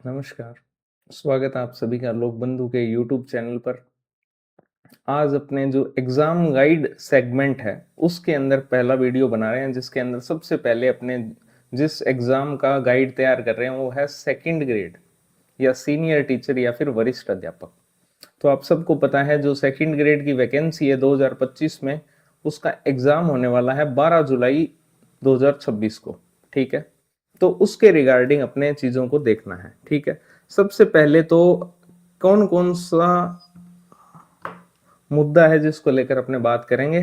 नमस्कार, स्वागत है आप सभी का लोक बंधु के यूट्यूब चैनल पर। आज अपने जो एग्ज़ाम गाइड सेगमेंट है, उसके अंदर पहला वीडियो बना रहे हैं, जिसके अंदर सबसे पहले अपने जिस एग्ज़ाम का गाइड तैयार कर रहे हैं, वो है सेकंड ग्रेड या सीनियर टीचर या फिर वरिष्ठ अध्यापक। तो आप सबको पता है जो सेकंड ग्रेड की वैकेंसी है 2025 में, उसका एग्ज़ाम होने वाला है 12 जुलाई 2026 को, ठीक है? तो उसके रिगार्डिंग अपने चीज़ों को देखना है, ठीक है? सबसे पहले तो कौन-कौन सा मुद्दा है जिसको लेकर अपने बात करेंगे।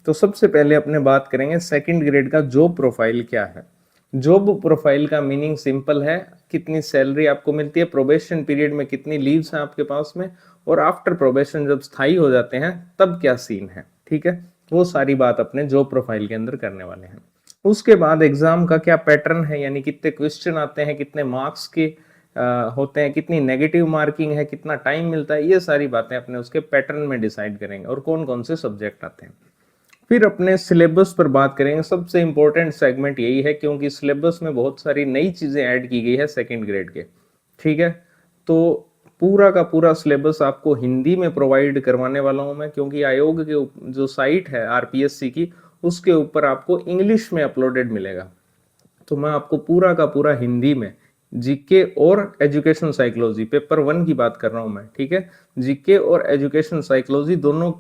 तो सबसे पहले अपने बात करेंगे सेकंड ग्रेड का जॉब प्रोफाइल क्या है। जॉब प्रोफाइल का मीनिंग सिंपल है, कितनी सैलरी आपको मिलती है, प्रोबेशन पीरियड में कितनी लीव्स हैं आपके पास में, और आफ्टर प्रोबेशन जब स्थायी हो जाते हैं तब क्या सीन है, ठीक है? वो सारी बात अपने जॉब प्रोफाइल के अंदर करने वाले हैं। उसके बाद एग्जाम का क्या पैटर्न है, यानी कितने क्वेश्चन आते हैं, कितने मार्क्स के होते हैं, कितनी नेगेटिव मार्किंग है, कितना टाइम मिलता है, ये सारी बातें अपने उसके पैटर्न में डिसाइड करेंगे, और कौन कौन से सब्जेक्ट आते हैं। फिर अपने सिलेबस पर बात करेंगे। सबसे इंपॉर्टेंट सेगमेंट यही है, क्योंकि सिलेबस में बहुत सारी नई चीजें ऐड की गई है सेकंड ग्रेड के, ठीक है? तो पूरा का पूरा सिलेबस आपको हिंदी में प्रोवाइड करवाने वाला हूं मैं, क्योंकि आयोग के जो साइट है आरपीएससी की, उसके ऊपर आपको इंग्लिश में अपलोडेड मिलेगा। तो मैं आपको पूरा का पूरा हिंदी में जीके और एजुकेशन साइकोलॉजी, पेपर 1 की बात कर रहा हूं मैं, ठीक है? जीके और एजुकेशन साइकोलॉजी दोनों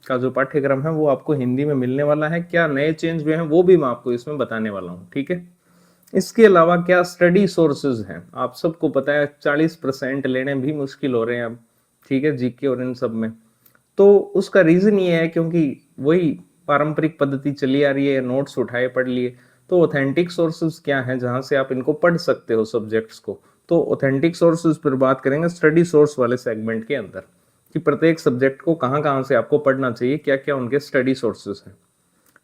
का जो पाठ्यक्रम है वो आपको हिंदी में मिलने वाला है। क्या नए चेंज हुए हैं वो भी मैं आपको इसमें बताने वाला हूँ, ठीक है? इसके अलावा क्या स्टडी सोर्सेज हैं, आप सबको पता है 40% लेने भी मुश्किल हो रहे हैं अब, ठीक है, जीके और इन सब में। तो उसका रीजन ये है क्योंकि वही पारंपरिक पद्धति चली आ रही है, नोट्स उठाए पढ़ लिए। तो ऑथेंटिक सोर्सेज क्या है जहां से आप इनको पढ़ सकते हो सब्जेक्ट्स को, तो ऑथेंटिक सोर्सेज पर बात करेंगे स्टडी सोर्स वाले सेगमेंट के अंदर, कि प्रत्येक सब्जेक्ट को कहां कहां से आपको पढ़ना चाहिए, क्या क्या उनके स्टडी सोर्सेज हैं।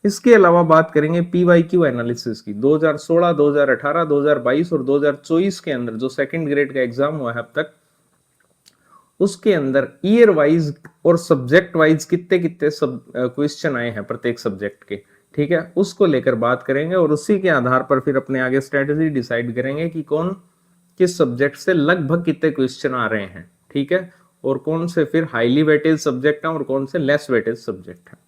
इसके अलावा बात करेंगे पीवाईक्यू एनालिसिस की। 2016, 2018, 2022 और 2024 के अंदर जो सेकंड ग्रेड का एग्जाम हुआ है अब तक, उसके अंदर ईयर वाइज और सब्जेक्ट वाइज कितने कितने सब क्वेश्चन आए हैं प्रत्येक सब्जेक्ट के, ठीक है? उसको लेकर बात करेंगे, और उसी के आधार पर फिर अपने आगे स्ट्रेटेजी डिसाइड करेंगे कि कौन किस सब्जेक्ट से लगभग कितने क्वेश्चन आ रहे हैं, ठीक है? और कौन से फिर हाईली वेटेज सब्जेक्ट हैं और कौन से लेस वेटेज सब्जेक्ट हैं।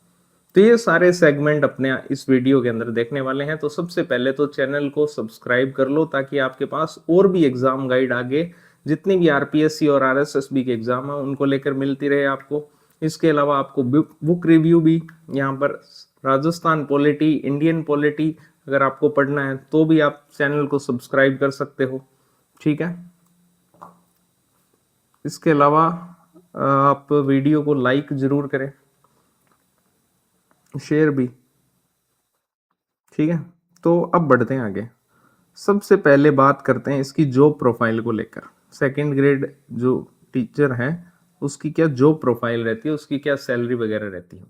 तो ये सारे सेगमेंट अपने इस वीडियो के अंदर देखने वाले हैं। तो सबसे पहले तो चैनल को सब्सक्राइब कर लो, ताकि आपके पास और भी एग्जाम गाइड आगे जितनी भी आरपीएससी और आरएसएसबी के एग्जाम है उनको लेकर मिलती रहे आपको। इसके अलावा आपको बुक रिव्यू भी यहाँ पर, राजस्थान पॉलिटी, इंडियन पॉलिटी अगर आपको पढ़ना है तो भी आप चैनल को सब्सक्राइब कर सकते हो, ठीक है? इसके अलावा आप वीडियो को लाइक जरूर करें, शेयर भी, ठीक है? तो अब बढ़ते हैं आगे। सबसे पहले बात करते हैं इसकी जॉब प्रोफाइल को लेकर। सेकंड ग्रेड जो टीचर है उसकी क्या जॉब प्रोफाइल रहती है, उसकी क्या सैलरी वगैरह रहती है।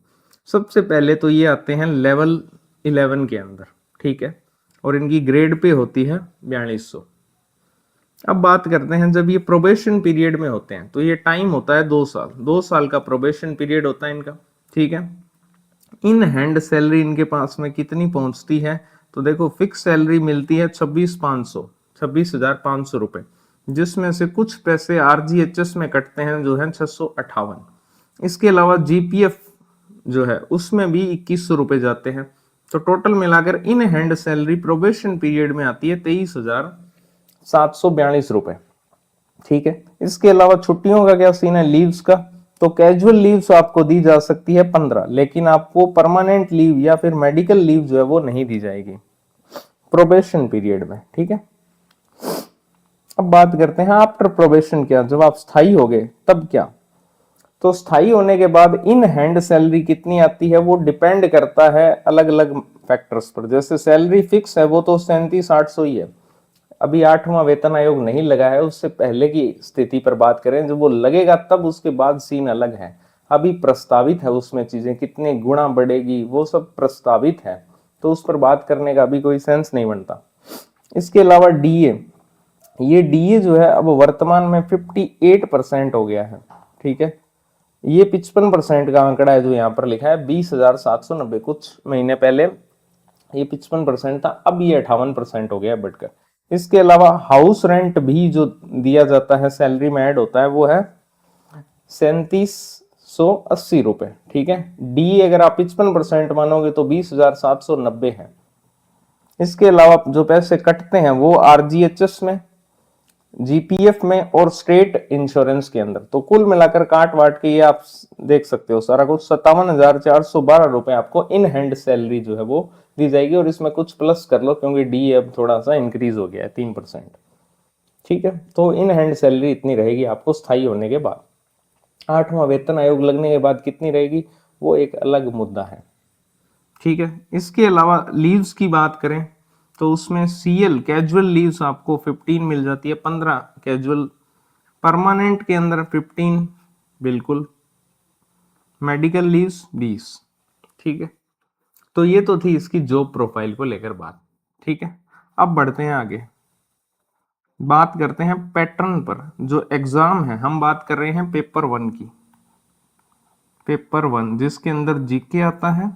सबसे पहले तो ये आते हैं लेवल 11 के अंदर, ठीक है? और इनकी ग्रेड पे होती है 4200। अब बात करते हैं जब ये प्रोबेशन पीरियड में होते हैं, तो ये टाइम होता है 2 साल, 2 साल का प्रोबेशन पीरियड होता है इनका, ठीक है? इन हैंड सैलरी इनके पास में कितनी पहुंचती है, तो देखो फिक्स सैलरी मिलती है 26,500 रुपए, जिसमें से कुछ पैसे आरजीएचएस में कटते हैं जो है 658। इसके अलावा जीपीएफ जो है उसमें भी 2100 रुपए जाते हैं। तो टोटल मिलाकर in hand salary probation period में आती है 23,742 रुपए, ठीक है? इसके अलावा छुट्टियों का क्या सीन है, लीव्स का? तो कैजुअल लीव्स आपको दी जा सकती है 15, लेकिन आपको परमानेंट लीव या फिर मेडिकल लीव जो है वो नहीं दी जाएगी प्रोबेशन पीरियड में, ठीक है? अब बात करते हैं आफ्टर प्रोबेशन क्या, जब आप स्थायी हो गए तब क्या। तो स्थायी होने के बाद इन हैंड सैलरी कितनी आती है वो डिपेंड करता है अलग अलग फैक्टर्स पर। जैसे सैलरी फिक्स है वो तो 37,800 ही है। अभी 8वां वेतन आयोग नहीं लगा है, उससे पहले की स्थिति पर बात करें, जब वो लगेगा तब उसके बाद सीन अलग है। अभी प्रस्तावित है, उसमें चीजें कितने गुणा बढ़ेगी वो सब प्रस्तावित है, तो उस पर बात करने का अभी कोई सेंस नहीं बनता। इसके अलावा डीए, ये डीए जो है अब वर्तमान में 58% हो गया है, ठीक है? ये 55% का आंकड़ा है जो यहाँ पर लिखा है 20,790। कुछ महीने पहले ये 55% था, अब ये 58% हो गया बढ़कर। इसके अलावा हाउस रेंट भी जो दिया जाता है, सैलरी में ऐड होता है, वो है 3780 रुपए। ठीक है, डी अगर आप 55% मानोगे तो 20,790 है। इसके अलावा जो पैसे कटते हैं वो आरजीएचएस में, जीपीएफ में और स्टेट इंश्योरेंस के अंदर। तो कुल मिलाकर काट वाट के ये आप देख सकते हो सारा कुछ 57,412 रुपए आपको इन हैंड सैलरी जो है वो दी जाएगी। और इसमें कुछ प्लस कर लो क्योंकि डी अब थोड़ा सा इंक्रीज हो गया है 3%। ठीक है, तो इन हैंड सैलरी इतनी रहेगी आपको स्थायी होने के बाद। 8वां वेतन आयोग लगने के बाद कितनी रहेगी वो एक अलग मुद्दा है। ठीक है, इसके अलावा लीव्स की बात करें तो उसमें सीएल कैजुअल लीव्स आपको 15 मिल जाती है, 15 कैजुअल, परमानेंट के अंदर 15 बिल्कुल, मेडिकल लीव्स 20। ठीक है, तो ये तो थी इसकी जॉब प्रोफाइल को लेकर बात। ठीक है, अब बढ़ते हैं आगे, बात करते हैं पैटर्न पर। जो एग्जाम है हम बात कर रहे हैं पेपर 1 की, पेपर 1 जिसके अंदर जीके आता है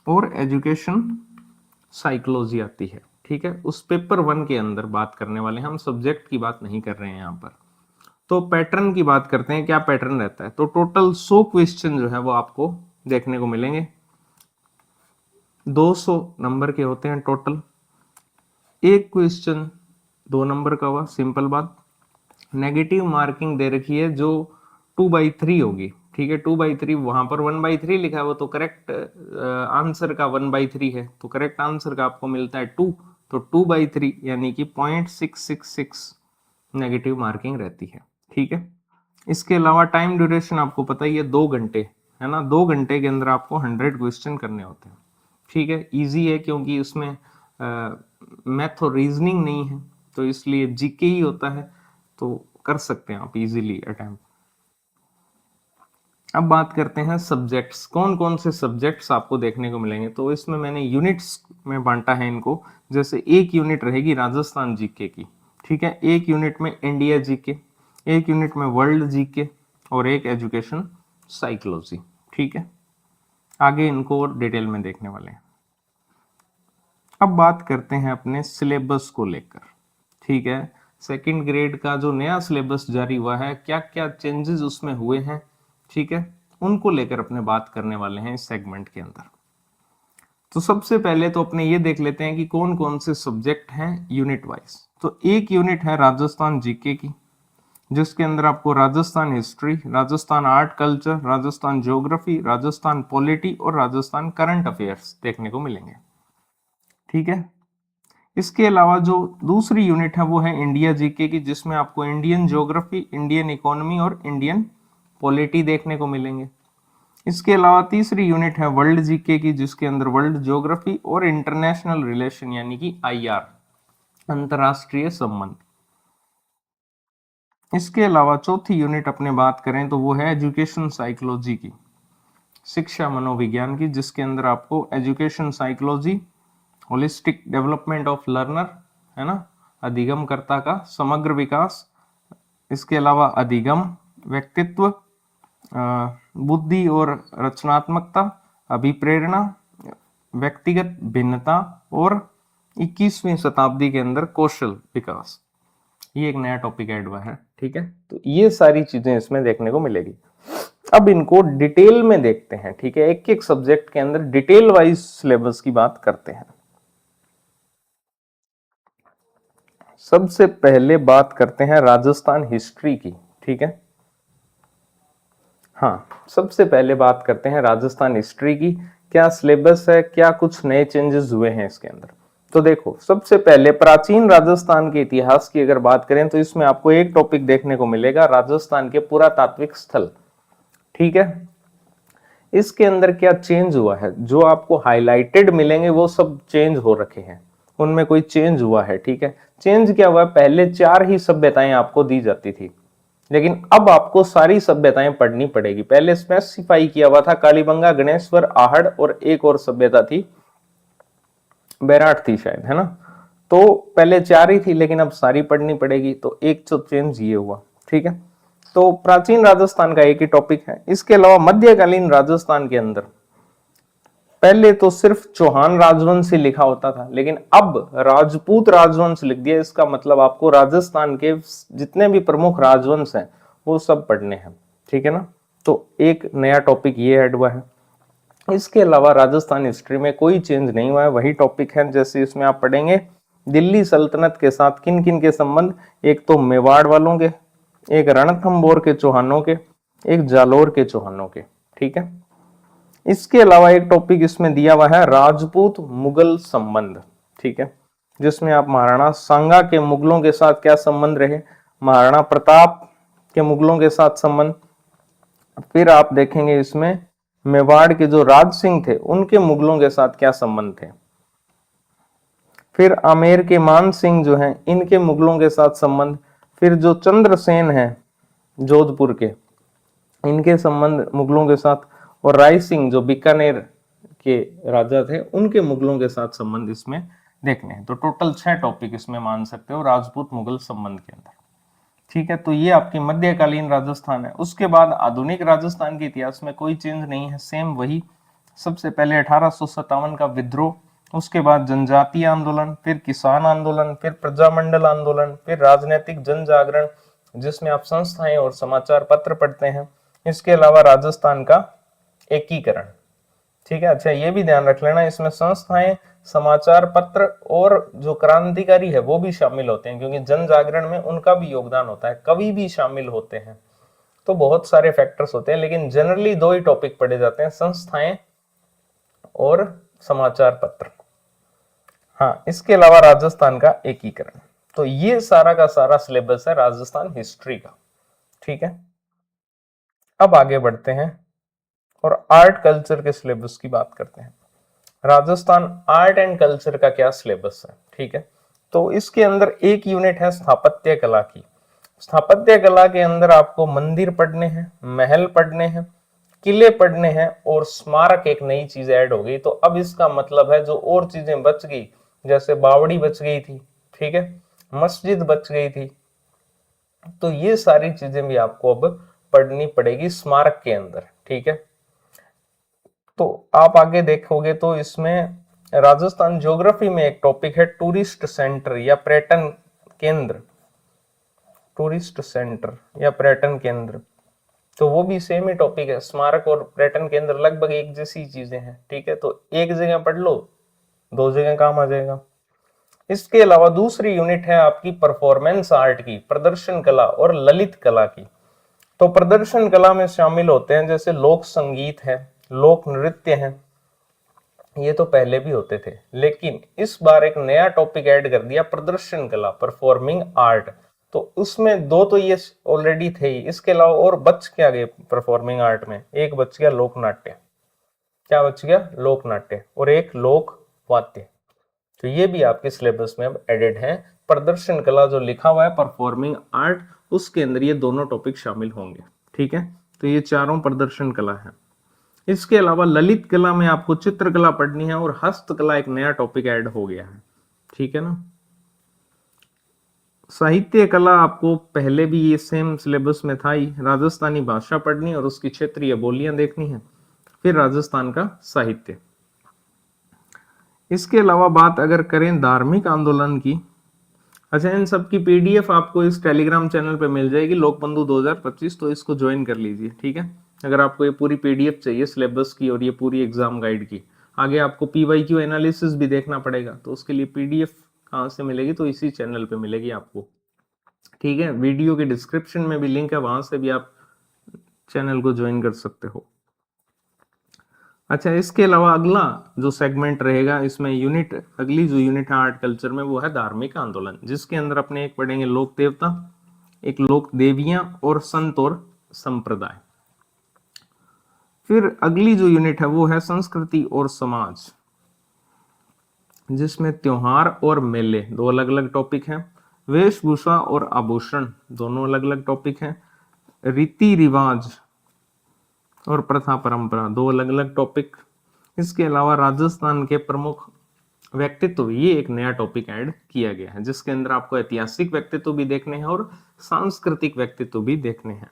और एजुकेशन साइकोलॉजी आती है। ठीक है, उस पेपर 1 के अंदर बात करने वाले हैं हम, सब्जेक्ट की बात नहीं कर रहे हैं यहाँ पर। तो पैटर्न की बात करते हैं, क्या पैटर्न रहता है। तो टोटल 100 क्वेश्चन जो है वो आपको देखने को मिलेंगे, 200 नंबर के होते हैं टोटल। एक क्वेश्चन 2 नंबर का हुआ, सिंपल बात। नेगेटिव मार्किंग दे रखी है जो 2/3 होगी। ठीक है, 2/3, वहां पर 1/3 लिखा है, वो तो करेक्ट आंसर का 1/3 है, तो करेक्ट आंसर का आपको मिलता है 2, तो 2/3 यानी कि 0.666 नेगेटिव मार्किंग रहती है। ठीक है, इसके अलावा टाइम ड्यूरेशन आपको पता ही है 2 घंटे, है ना। 2 घंटे के अंदर आपको 100 क्वेश्चन करने होते हैं। ठीक है, इजी है क्योंकि उसमें मैथ और रीजनिंग नहीं है, तो इसलिए जीके ही होता है, तो कर सकते हैं आप इजीली अटेम्प्ट। अब बात करते हैं सब्जेक्ट्स, कौन कौन से सब्जेक्ट्स आपको देखने को मिलेंगे। तो इसमें मैंने यूनिट्स में बांटा है इनको, जैसे एक यूनिट रहेगी राजस्थान जीके की। ठीक है, एक यूनिट में इंडिया जीके, एक यूनिट में वर्ल्ड जीके और एक एजुकेशन साइकोलॉजी। ठीक है, आगे इनको और डिटेल में देखने वाले हैं। अब बात करते हैं अपने सिलेबस को लेकर। ठीक है, सेकंड ग्रेड का जो नया सिलेबस जारी हुआ है, क्या क्या चेंजेस उसमें हुए हैं, ठीक है, उनको लेकर अपने बात करने वाले हैं इस सेगमेंट के अंदर। तो सबसे पहले तो अपने ये देख लेते हैं कि कौन कौन से सब्जेक्ट हैं यूनिट वाइज। तो एक यूनिट है राजस्थान जीके की, जिसके अंदर आपको Rajasthan history, Rajasthan art culture, Rajasthan geography, Rajasthan polity और राजस्थान करंट अफेयर्स देखने को मिलेंगे। ठीक है, इसके अलावा जो दूसरी यूनिट है वो है इंडिया जीके की, जिसमें आपको इंडियन ज्योग्राफी, इंडियन इकोनॉमी और इंडियन पॉलिटी देखने को मिलेंगे। इसके अलावा तीसरी यूनिट है वर्ल्ड जीके की, जिसके अंदर वर्ल्ड ज्योग्राफी और इंटरनेशनल रिलेशन यानी कि आईआर, अंतरराष्ट्रीय संबंध। इसके अलावा चौथी यूनिट अपने बात करें तो वो है एजुकेशन साइकोलॉजी की, शिक्षा मनोविज्ञान की, जिसके अंदर आपको education psychology, holistic development of learner, है ना, अधिगमकर्ता का समग्र विकास, इसके अलावा अधिगम, व्यक्तित्व, बुद्धि और रचनात्मकता, अभिप्रेरणा, व्यक्तिगत भिन्नता और 21वीं शताब्दी के अंदर कौशल विकास, ये एक नया टॉपिक ऐड हुआ है। ठीक है, तो ये सारी चीजें इसमें देखने को मिलेगी। अब इनको डिटेल में देखते हैं। ठीक है, एक एक सब्जेक्ट के अंदर डिटेल वाइज सिलेबस की बात करते हैं। सबसे पहले बात करते हैं राजस्थान हिस्ट्री की। ठीक है, हाँ, सबसे पहले बात करते हैं राजस्थान हिस्ट्री की, क्या सिलेबस है, क्या कुछ नए चेंजेस हुए हैं इसके अंदर। तो देखो, सबसे पहले प्राचीन राजस्थान के इतिहास की अगर बात करें तो इसमें आपको एक टॉपिक देखने को मिलेगा, राजस्थान के पुरातात्विक स्थल। ठीक है, इसके अंदर क्या चेंज हुआ है, जो आपको हाईलाइटेड मिलेंगे वो सब चेंज हो रखे हैं, उनमें कोई चेंज हुआ है। ठीक है, चेंज क्या हुआ है, पहले 4 ही सभ्यताएं आपको दी जाती थी, लेकिन अब आपको सारी सभ्यताएं पढ़नी पड़ेगी। पहले स्पेसिफाई किया हुआ था कालीबंगा, गणेश्वर, आहड़ और एक और सभ्यता थी, बैराट थी शायद, है ना। तो पहले 4 ही थी, लेकिन अब सारी पढ़नी पड़ेगी, तो एक तो चेंज ये हुआ। ठीक है, तो प्राचीन राजस्थान का एक ही टॉपिक है। इसके अलावा मध्यकालीन राजस्थान के अंदर पहले तो सिर्फ चौहान राजवंश ही लिखा होता था, लेकिन अब राजपूत राजवंश लिख दिया। इसका मतलब आपको राजस्थान के जितने भी प्रमुख राजवंश हैं वो सब पढ़ने हैं, ठीक है ना। तो एक नया टॉपिक ये ऐड हुआ है। इसके अलावा राजस्थान हिस्ट्री में कोई चेंज नहीं हुआ है, वही टॉपिक है। जैसे इसमें आप पढ़ेंगे दिल्ली सल्तनत के साथ किन किन के संबंध, एक तो मेवाड़ वालों के, एक रणथंभौर के चौहानों के, एक जालोर के चौहानों के, ठीक है। इसके अलावा एक टॉपिक इसमें दिया हुआ है राजपूत मुगल संबंध, ठीक है, जिसमें आप महाराणा सांगा के मुगलों के साथ क्या संबंध रहे, महाराणा प्रताप के मुगलों के साथ संबंध, फिर आप देखेंगे इसमें मेवाड़ के जो राज सिंह थे उनके मुगलों के साथ क्या संबंध थे, फिर आमेर के मान सिंह जो हैं इनके मुगलों के साथ संबंध, फिर जो चंद्रसेन हैं जोधपुर के इनके संबंध मुगलों के साथ, और राय सिंह जो बीकानेर के राजा थे उनके मुगलों के साथ संबंध इसमें देखने हैं। तो टोटल 6 टॉपिक इसमें मान सकते हो राजपूत मुगल संबंध के अंदर, ठीक है। तो ये आपकी मध्यकालीन राजस्थान है। उसके बाद आधुनिक राजस्थान के इतिहास में कोई चेंज नहीं है, सेम वही। सबसे पहले 1857 का विद्रोह, उसके बाद जनजातीय आंदोलन, फिर किसान आंदोलन, फिर प्रजामंडल आंदोलन, फिर राजनीतिक जन जागरण जिसमें आप संस्थाएं और समाचार पत्र पढ़ते हैं। इसके अलावा राजस्थान का एकीकरण, ठीक है। अच्छा ये भी ध्यान रख लेना इसमें संस्थाएं, समाचार पत्र और जो क्रांतिकारी है वो भी शामिल होते हैं, क्योंकि जन जागरण में उनका भी योगदान होता है, कवि भी शामिल होते हैं। तो बहुत सारे फैक्टर्स होते हैं, लेकिन जनरली 2 ही टॉपिक पढ़े जाते हैं, संस्थाएं और समाचार पत्र। हाँ, इसके अलावा राजस्थान का एकीकरण। तो ये सारा का सारा सिलेबस है राजस्थान हिस्ट्री का, ठीक है। अब आगे बढ़ते हैं और आर्ट कल्चर के सिलेबस की बात करते हैं। राजस्थान आर्ट एंड कल्चर का क्या सिलेबस है, ठीक है। तो इसके अंदर एक यूनिट है स्थापत्य कला की। स्थापत्य कला के अंदर आपको मंदिर पढ़ने हैं, महल पढ़ने हैं, किले पढ़ने हैं और स्मारक एक नई चीज ऐड हो गई। तो अब इसका मतलब है जो और चीजें बच गई, जैसे बावड़ी बच गई थी, ठीक है, मस्जिद बच गई थी, तो ये सारी चीजें भी आपको अब पढ़नी पड़ेगी स्मारक के अंदर, ठीक है। तो आप आगे देखोगे तो इसमें राजस्थान ज्योग्राफी में एक टॉपिक है टूरिस्ट सेंटर या पर्यटन केंद्र, टूरिस्ट सेंटर या पर्यटन केंद्र। तो वो भी सेम ही टॉपिक है, स्मारक और पर्यटन केंद्र लगभग एक जैसी चीजें हैं, ठीक है। तो एक जगह पढ़ लो, 2 जगह काम आ जाएगा। इसके अलावा दूसरी यूनिट है आपकी परफॉर्मेंस आर्ट की, प्रदर्शन कला और ललित कला की। तो प्रदर्शन कला में शामिल होते हैं जैसे लोक संगीत है, लोक नृत्य है, ये तो पहले भी होते थे, लेकिन इस बार एक नया टॉपिक ऐड कर दिया प्रदर्शन कला, परफॉर्मिंग आर्ट। तो उसमें 2 तो ये ऑलरेडी थे ही, इसके अलावा और बच क्या गए परफॉर्मिंग आर्ट में, एक बच गया लोक नाट्य। क्या बच गया? लोक नाट्य, और एक लोक वाद्य। तो ये भी आपके सिलेबस में अब एडेड है। प्रदर्शन कला जो लिखा हुआ है परफॉर्मिंग आर्ट, उसके अंदर ये दोनों टॉपिक शामिल होंगे, ठीक है। तो ये चारों प्रदर्शन कला है। इसके अलावा ललित कला में आपको चित्रकला पढ़नी है और हस्तकला एक नया टॉपिक ऐड हो गया है, ठीक है ना। साहित्य कला आपको पहले भी ये सेम सिलेबस में था ही, राजस्थानी भाषा पढ़नी और उसकी क्षेत्रीय बोलियां देखनी है, फिर राजस्थान का साहित्य। इसके अलावा बात अगर करें धार्मिक आंदोलन की, अच्छा इन सब की पीडीएफ आपको इस टेलीग्राम चैनल पे मिल जाएगी लोकबंधु 2025, तो इसको ज्वाइन कर लीजिए, ठीक है। अगर आपको ये पूरी पीडीएफ चाहिए सिलेबस की और ये पूरी एग्जाम गाइड की, आगे आपको पीवाईक्यू एनालिसिस भी देखना पड़ेगा, तो उसके लिए पीडीएफ कहाँ से मिलेगी, तो इसी चैनल पे मिलेगी आपको, ठीक है। वीडियो के डिस्क्रिप्शन में भी लिंक है, वहां से भी आप चैनल को ज्वाइन कर सकते हो। अच्छा इसके अलावा अगला जो सेगमेंट रहेगा इसमें यूनिट, अगली जो यूनिट है आर्ट कल्चर में वो है धार्मिक आंदोलन, जिसके अंदर अपने एक पढ़ेंगे लोक देवता, एक लोक देवियां और संत और संप्रदाय। फिर अगली जो यूनिट है वो है संस्कृति और समाज, जिसमें त्योहार और मेले 2 अलग अलग टॉपिक हैं, वेशभूषा और आभूषण दोनों अलग अलग टॉपिक हैं, रीति रिवाज और प्रथा परंपरा 2 अलग अलग टॉपिक। इसके अलावा राजस्थान के प्रमुख व्यक्तित्व, ये एक नया टॉपिक ऐड किया गया है, जिसके अंदर आपको ऐतिहासिक व्यक्तित्व भी देखने हैं और सांस्कृतिक व्यक्तित्व भी देखने हैं।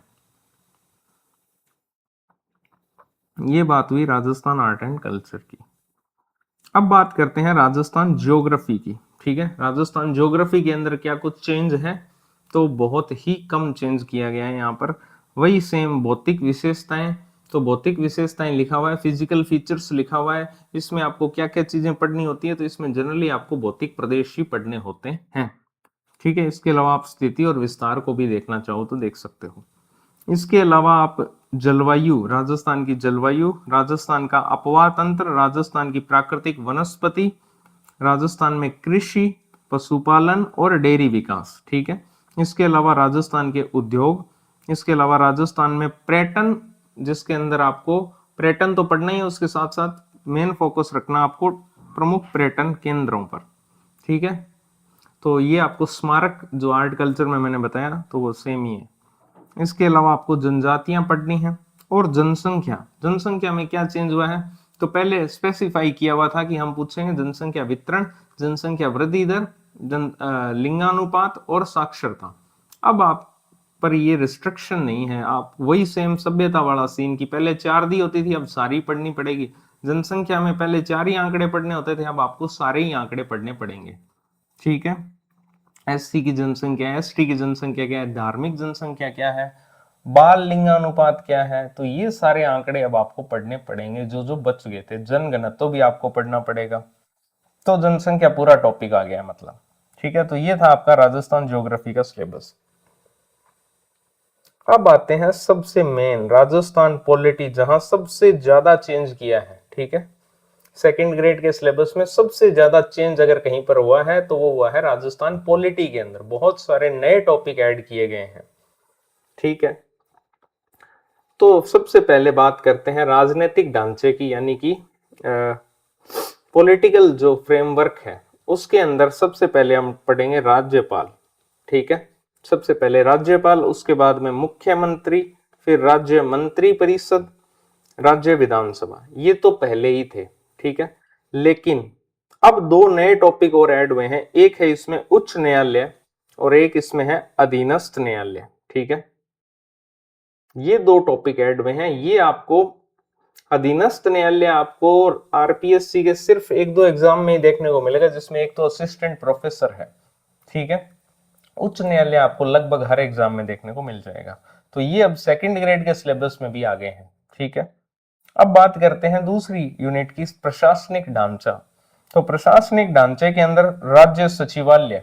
ये बात हुई राजस्थान आर्ट एंड कल्चर की। अब बात करते हैं राजस्थान ज्योग्राफी की। ठीक है, राजस्थान ज्योग्राफी के अंदर क्या कुछ चेंज है, तो बहुत ही कम चेंज किया गया है यहाँ पर। वही सेम भौतिक विशेषताएं, तो भौतिक विशेषताएं लिखा हुआ है, फिजिकल फीचर्स लिखा हुआ है। इसमें आपको क्या क्या चीजें पढ़नी होती है, तो इसमें जनरली आपको भौतिक प्रदेश ही पढ़ने होते हैं। ठीक है, इसके अलावा आप स्थिति और विस्तार को भी देखना चाहो तो देख सकते हो। इसके अलावा आप जलवायु, राजस्थान की जलवायु, राजस्थान का अपवाह तंत्र, राजस्थान की प्राकृतिक वनस्पति, राजस्थान में कृषि, पशुपालन और डेयरी विकास। ठीक है, इसके अलावा राजस्थान के उद्योग, इसके अलावा राजस्थान में पर्यटन, जिसके अंदर आपको पर्यटन तो पढ़ना ही है, उसके साथ साथ मेन फोकस रखना आपको प्रमुख पर्यटन केंद्रों पर। ठीक है, तो ये आपको स्मारक जो आर्ट कल्चर में मैंने बताया तो वो सेम ही है। इसके अलावा आपको जनजातियां पढ़नी है और जनसंख्या। जनसंख्या में क्या चेंज हुआ है, तो पहले स्पेसिफाई किया हुआ था कि हम पूछेंगे जनसंख्या वितरण, जनसंख्या वृद्धि दर, लिंगानुपात और साक्षरता। अब आप पर ये रिस्ट्रिक्शन नहीं है, आप वही सेम सभ्यता वाला सीन की पहले 4 दी होती थी, अब सारी पढ़नी पड़ेगी। जनसंख्या में पहले 4 ही आंकड़े पढ़ने होते थे, अब आपको सारे ही आंकड़े पढ़ने पड़ेंगे। ठीक है, एससी की जनसंख्या, एसटी की जनसंख्या क्या है, धार्मिक जनसंख्या क्या है, बाल लिंगानुपात क्या है, तो ये सारे आंकड़े अब आपको पढ़ने पड़ेंगे जो जो बच गए थे। जनगणना भी आपको पढ़ना पड़ेगा। तो जनसंख्या पूरा टॉपिक आ गया मतलब। ठीक है, तो ये था आपका राजस्थान ज्योग्राफी का सिलेबस। अब आते हैं सबसे मेन राजस्थान पॉलिटी, जहां सबसे ज्यादा चेंज किया है। ठीक है, सेकंड ग्रेड के सिलेबस में सबसे ज्यादा चेंज अगर कहीं पर हुआ है तो वो हुआ है राजस्थान पॉलिटी के अंदर। बहुत सारे नए टॉपिक ऐड किए गए हैं। ठीक है, तो सबसे पहले बात करते हैं राजनीतिक ढांचे की, यानी कि पॉलिटिकल जो फ्रेमवर्क है उसके अंदर सबसे पहले हम पढ़ेंगे राज्यपाल। ठीक है, सबसे पहले राज्यपाल, उसके बाद में मुख्यमंत्री, फिर राज्य मंत्री परिषद, राज्य विधानसभा। ये तो पहले ही थे। ठीक है, लेकिन अब 2 नए टॉपिक और ऐड हुए हैं। एक है इसमें उच्च न्यायालय और एक इसमें है अधीनस्थ न्यायालय। ठीक है, ये 2 टॉपिक ऐड हुए हैं। ये आपको अधीनस्थ न्यायालय आपको आरपीएससी के सिर्फ 1-2 एग्जाम में ही देखने को मिलेगा, जिसमें एक तो असिस्टेंट प्रोफेसर है। ठीक है, उच्च न्यायालय आपको लगभग हर एग्जाम में देखने को मिल जाएगा। तो ये अब सेकंड ग्रेड के सिलेबस में भी आ गए हैं। ठीक है, अब बात करते हैं दूसरी यूनिट की, प्रशासनिक ढांचा। तो प्रशासनिक ढांचे के अंदर राज्य सचिवालय,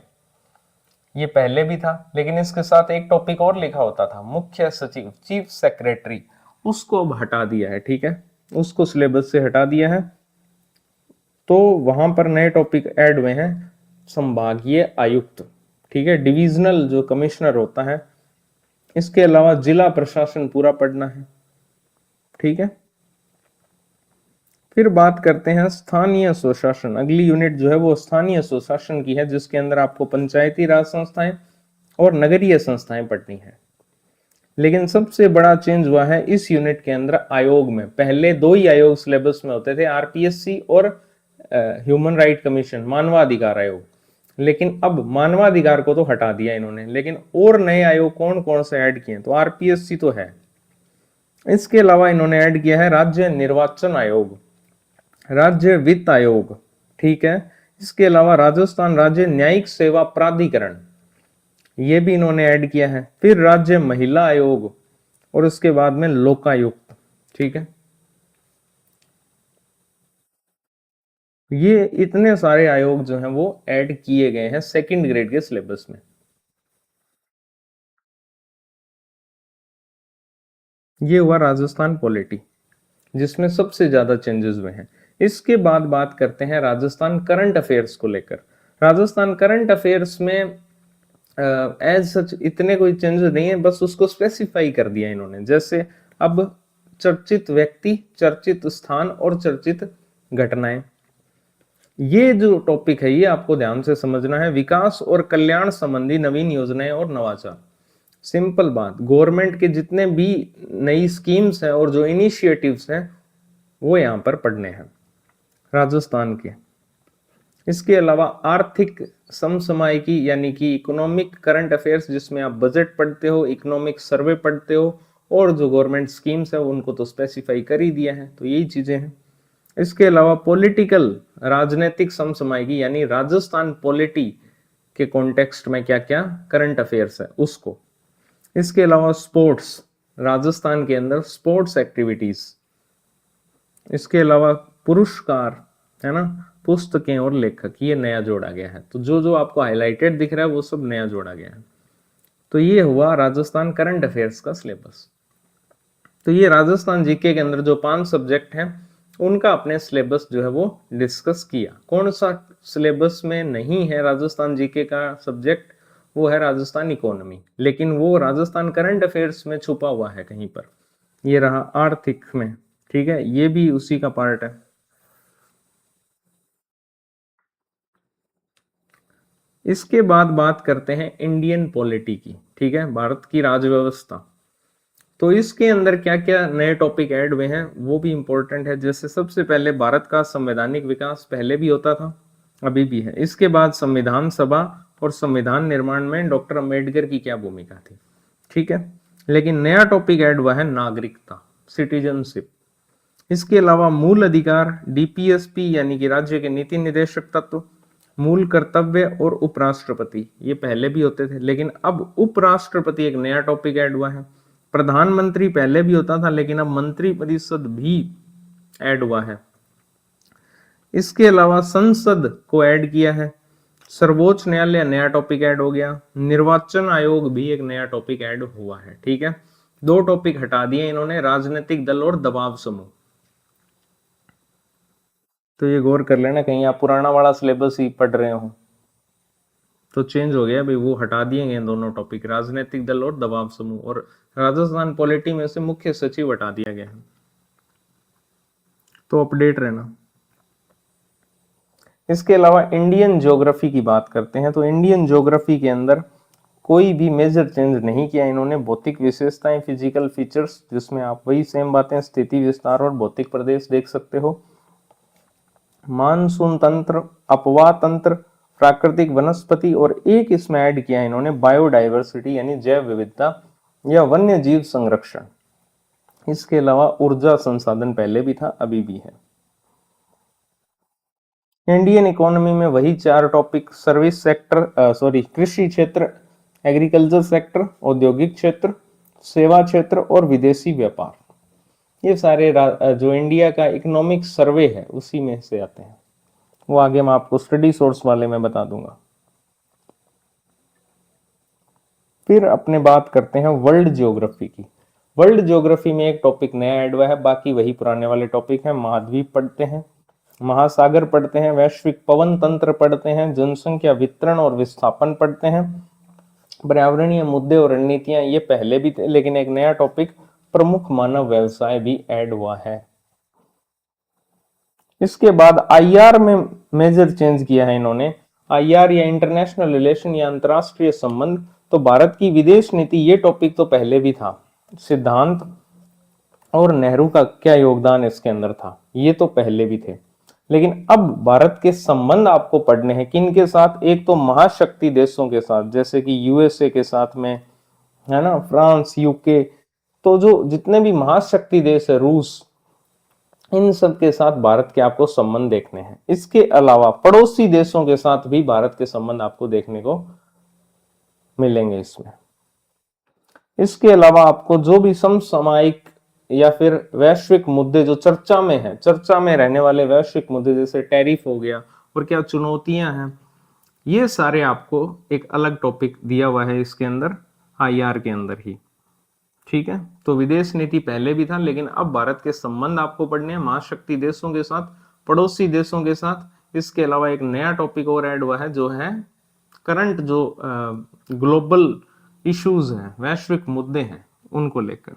ये पहले भी था लेकिन इसके साथ एक टॉपिक और लिखा होता था, मुख्य सचिव, चीफ सेक्रेटरी, उसको अब हटा दिया है। ठीक है, उसको सिलेबस से हटा दिया है। तो वहां पर नए टॉपिक ऐड हुए हैं, संभागीय आयुक्त। ठीक है, डिविजनल जो कमिश्नर होता है। इसके अलावा जिला प्रशासन पूरा पढ़ना है। ठीक है, फिर बात करते हैं स्थानीय स्वशासन। अगली यूनिट जो है वो स्थानीय स्वशासन की है, जिसके अंदर आपको पंचायती राज संस्थाएं और नगरीय संस्थाएं पढ़नी है। लेकिन सबसे बड़ा चेंज हुआ है इस यूनिट के अंदर आयोग में। पहले 2 ही आयोग सिलेबस में होते थे, आरपीएससी और ह्यूमन राइट कमीशन, मानवाधिकार आयोग। लेकिन अब मानवाधिकार को तो हटा दिया इन्होंने, लेकिन और नए आयोग कौन कौन से ऐड किए, तो आरपीएससी तो है। इसके अलावा इन्होंने ऐड किया है राज्य निर्वाचन आयोग, राज्य वित्त आयोग। ठीक है, इसके अलावा राजस्थान राज्य न्यायिक सेवा प्राधिकरण, ये भी इन्होंने ऐड किया है। फिर राज्य महिला आयोग और उसके बाद में लोकायुक्त। ठीक है, ये इतने सारे आयोग जो हैं वो ऐड किए गए हैं सेकंड ग्रेड के सिलेबस में। ये हुआ राजस्थान पॉलिटी, जिसमें सबसे ज्यादा चेंजेस हुए हैं। इसके बाद बात करते हैं राजस्थान करंट अफेयर्स को लेकर। राजस्थान करंट अफेयर्स में एज सच इतने कोई चेंजेस नहीं है, बस उसको स्पेसिफाई कर दिया इन्होंने। जैसे अब चर्चित व्यक्ति, चर्चित स्थान और चर्चित घटनाएं, ये जो टॉपिक है ये आपको ध्यान से समझना है। विकास और कल्याण संबंधी नवीन योजनाएं और नवाचार। सिंपल बात, गवर्नमेंट के जितने भी नई स्कीम्स हैं और जो इनिशिएटिव्स हैं वो यहां पर पढ़ने हैं राजस्थान के। इसके अलावा आर्थिक समसामयिकी यानी कि इकोनॉमिक करंट अफेयर्स, जिसमें आप बजट पढ़ते हो, इकोनॉमिक सर्वे पढ़ते हो और जो गवर्नमेंट स्कीम्स है उनको तो स्पेसिफाई कर ही दिया है। तो यही चीजें हैं। इसके अलावा पॉलिटिकल राजनीतिक समसामयिकी यानी राजस्थान पॉलिटी के कॉन्टेक्स्ट में क्या क्या करंट अफेयर्स है उसको। इसके अलावा स्पोर्ट्स, राजस्थान के अंदर स्पोर्ट्स एक्टिविटीज। इसके अलावा पुरस्कार है ना, पुस्तकें और लेखक, ये नया जोड़ा गया है। तो जो जो आपको हाईलाइटेड दिख रहा है वो सब नया जोड़ा गया है। तो ये हुआ राजस्थान करंट अफेयर्स का सिलेबस। तो ये राजस्थान जीके के अंदर जो 5 सब्जेक्ट हैं उनका अपने सिलेबस जो है वो डिस्कस किया। कौन सा सिलेबस में नहीं है राजस्थान जीके का सब्जेक्ट, वो है राजस्थान इकोनॉमी, लेकिन वो राजस्थान करंट अफेयर्स में छुपा हुआ है कहीं पर। ये रहा आर्थिक में, ठीक है, ये भी उसी का पार्ट है। इसके बाद बात करते हैं इंडियन पॉलिटी की, ठीक है, भारत की राजव्यवस्था। तो इसके अंदर क्या क्या नए टॉपिक ऐड हुए हैं वो भी इंपॉर्टेंट है। जैसे सबसे पहले भारत का संवैधानिक विकास पहले भी होता था, अभी भी है। इसके बाद संविधान सभा और संविधान निर्माण में डॉक्टर अंबेडकर की क्या भूमिका थी, ठीक है। लेकिन नया टॉपिक ऐड हुआ है नागरिकता, सिटीजनशिप। इसके अलावा मूल अधिकार, डीपीएसपी यानी कि राज्य के नीति निदेशक तत्व, मूल कर्तव्य और उपराष्ट्रपति, ये पहले भी होते थे लेकिन अब उपराष्ट्रपति एक नया टॉपिक ऐड हुआ है। प्रधानमंत्री पहले भी होता था लेकिन अब मंत्री परिषद भी ऐड हुआ है। इसके अलावा संसद को ऐड किया है। सर्वोच्च न्यायालय नया टॉपिक ऐड हो गया। निर्वाचन आयोग भी एक नया टॉपिक ऐड हुआ है, ठीक है। 2 टॉपिक हटा दिए इन्होंने, राजनीतिक दल और दबाव समूह। तो ये गौर कर लेना, कहीं आप पुराना वाला सिलेबस ही पढ़ रहे हो तो चेंज हो गया भाई, वो हटा दिए गए दोनों टॉपिक, राजनीतिक दल और दबाव समूह, और राजस्थान पॉलिटी में से मुख्य सचिव हटा दिया गया है। तो अपडेट रहना। इसके अलावा इंडियन ज्योग्राफी की बात करते हैं। तो इंडियन ज्योग्राफी के अंदर कोई भी मेजर चेंज नहीं किया इन्होंने। भौतिक विशेषताएं, फिजिकल फीचर्स, जिसमें आप वही सेम बातें, स्थिति विस्तार और भौतिक प्रदेश देख सकते हो। मानसून तंत्र, अपवाह तंत्र, प्राकृतिक वनस्पति, और एक इसमें ऐड किया इन्होंने बायोडाइवर्सिटी यानी जैव विविधता या वन्य जीव संरक्षण। इसके अलावा ऊर्जा संसाधन पहले भी था, अभी भी है। इंडियन इकोनॉमी में वही 4 टॉपिक, सर्विस सेक्टर, कृषि क्षेत्र, एग्रीकल्चर सेक्टर, औद्योगिक क्षेत्र, सेवा क्षेत्र और विदेशी व्यापार। ये सारे जो इंडिया का इकोनॉमिक सर्वे है उसी में से आते हैं। वो आगे मैं आपको स्टडी सोर्स वाले में बता दूंगा। फिर अपने बात करते हैं वर्ल्ड ज्योग्राफी की। वर्ल्ड ज्योग्राफी में एक टॉपिक नया ऐड हुआ है, बाकी वही पुराने वाले टॉपिक हैं। महाद्वीप पढ़ते हैं, महासागर पढ़ते हैं, वैश्विक पवन तंत्र पढ़ते हैं, जनसंख्या वितरण और विस्थापन पढ़ते हैं, पर्यावरणीय मुद्दे और रणनीतियां, ये पहले भी थे लेकिन एक नया टॉपिक प्रमुख मानव व्यवसाय भी ऐड हुआ है। इसके बाद आईआर में मेजर चेंज किया है इन्होंने। आईआर या इंटरनेशनल रिलेशन या अंतरराष्ट्रीय संबंध, तो भारत की विदेश नीति, ये टॉपिक तो पहले भी था। सिद्धांत और नेहरू का क्या योगदान इसके अंदर था, ये तो पहले भी थे। लेकिन अब भारत के संबंध आपको पढ़ने हैं, किन के साथ? एक तो महाशक्ति देशों के साथ, जैसे कि यूएसए के साथ में, है ना, फ्रांस, यूके, तो जो जितने भी महाशक्ति देश है, रूस, इन सब के साथ भारत के आपको संबंध देखने हैं। इसके अलावा पड़ोसी देशों के साथ भी भारत के संबंध आपको देखने को मिलेंगे इसमें। इसके अलावा आपको जो भी समसामयिक या फिर वैश्विक मुद्दे जो चर्चा में है, चर्चा में रहने वाले वैश्विक मुद्दे, जैसे टैरिफ हो गया और क्या चुनौतियां हैं, ये सारे आपको एक अलग टॉपिक दिया हुआ है इसके अंदर, आईआर के अंदर ही, ठीक है। तो विदेश नीति पहले भी था लेकिन अब भारत के संबंध आपको पढ़ने हैं, महाशक्ति देशों के साथ, पड़ोसी देशों के साथ। इसके अलावा एक नया टॉपिक और ऐड हुआ है जो है करंट, जो ग्लोबल इश्यूज हैं, वैश्विक मुद्दे हैं, उनको लेकर।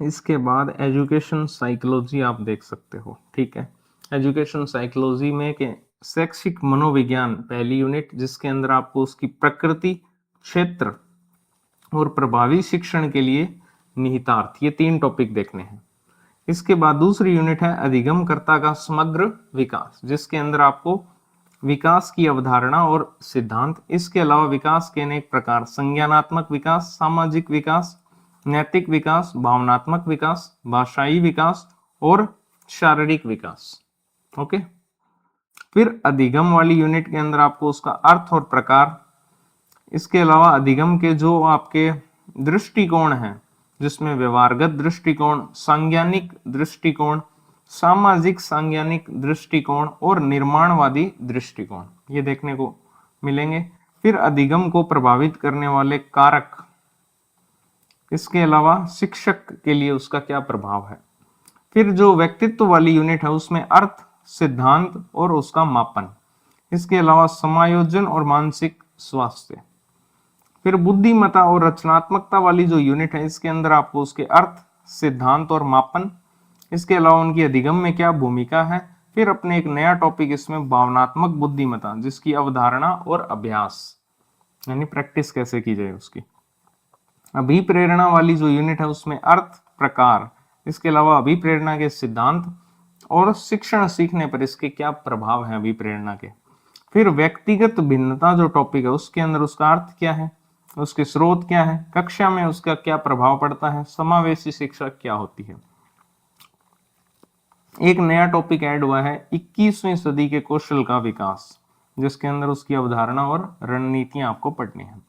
इसके बाद एजुकेशन साइकोलॉजी आप देख सकते हो, ठीक है। एजुकेशन साइकोलॉजी में के शैक्षिक मनोविज्ञान पहली यूनिट, जिसके अंदर आपको उसकी प्रकृति, क्षेत्र और प्रभावी शिक्षण के लिए निहितार्थ, ये 3 टॉपिक देखने हैं। इसके बाद दूसरी यूनिट है अधिगमकर्ता का समग्र विकास, जिसके अंदर आपको विकास की अवधारणा और सिद्धांत, इसके अलावा विकास के अनेक प्रकार, संज्ञानात्मक विकास, सामाजिक विकास, नैतिक विकास, भावनात्मक विकास, भाषाई विकास और शारीरिक विकास। ओके। फिर अधिगम वाली यूनिट के अंदर आपको उसका अर्थ और प्रकार, इसके अलावा अधिगम के जो आपके दृष्टिकोण हैं, जिसमें व्यवहारगत दृष्टिकोण, सांज्ञानिक दृष्टिकोण, सामाजिक सांज्ञानिक दृष्टिकोण और निर्माणवादी दृष्टिकोण, ये देखने को मिलेंगे। फिर अधिगम को प्रभावित करने वाले कारक, इसके अलावा शिक्षक के लिए उसका क्या प्रभाव है। फिर जो व्यक्तित्व वाली यूनिट है उसमें अर्थ, सिद्धांत और उसका मापन, इसके अलावा समायोजन और मानसिक स्वास्थ्य। फिर बुद्धिमत्ता और रचनात्मकता वाली जो यूनिट है इसके अंदर आपको उसके अर्थ, सिद्धांत और मापन, इसके अलावा उनकी अधिगम में क्या भूमिका है। फिर अपने एक नया टॉपिक इसमें भावनात्मक बुद्धिमत्ता, जिसकी अवधारणा और अभ्यास यानी प्रैक्टिस कैसे की जाए उसकी। अभिप्रेरणा वाली जो यूनिट है उसमें अर्थ, प्रकार, इसके अलावा अभिप्रेरणा के सिद्धांत और शिक्षण सीखने पर इसके क्या प्रभाव है अभिप्रेरणा के। फिर व्यक्तिगत भिन्नता जो टॉपिक है उसके अंदर उसका अर्थ क्या है, उसके स्रोत क्या है, कक्षा में उसका क्या प्रभाव पड़ता है, समावेशी शिक्षा क्या होती है। एक नया टॉपिक ऐड हुआ है 21वीं सदी के कौशल का विकास, जिसके अंदर उसकी अवधारणा और रणनीतियां आपको पढ़नी है।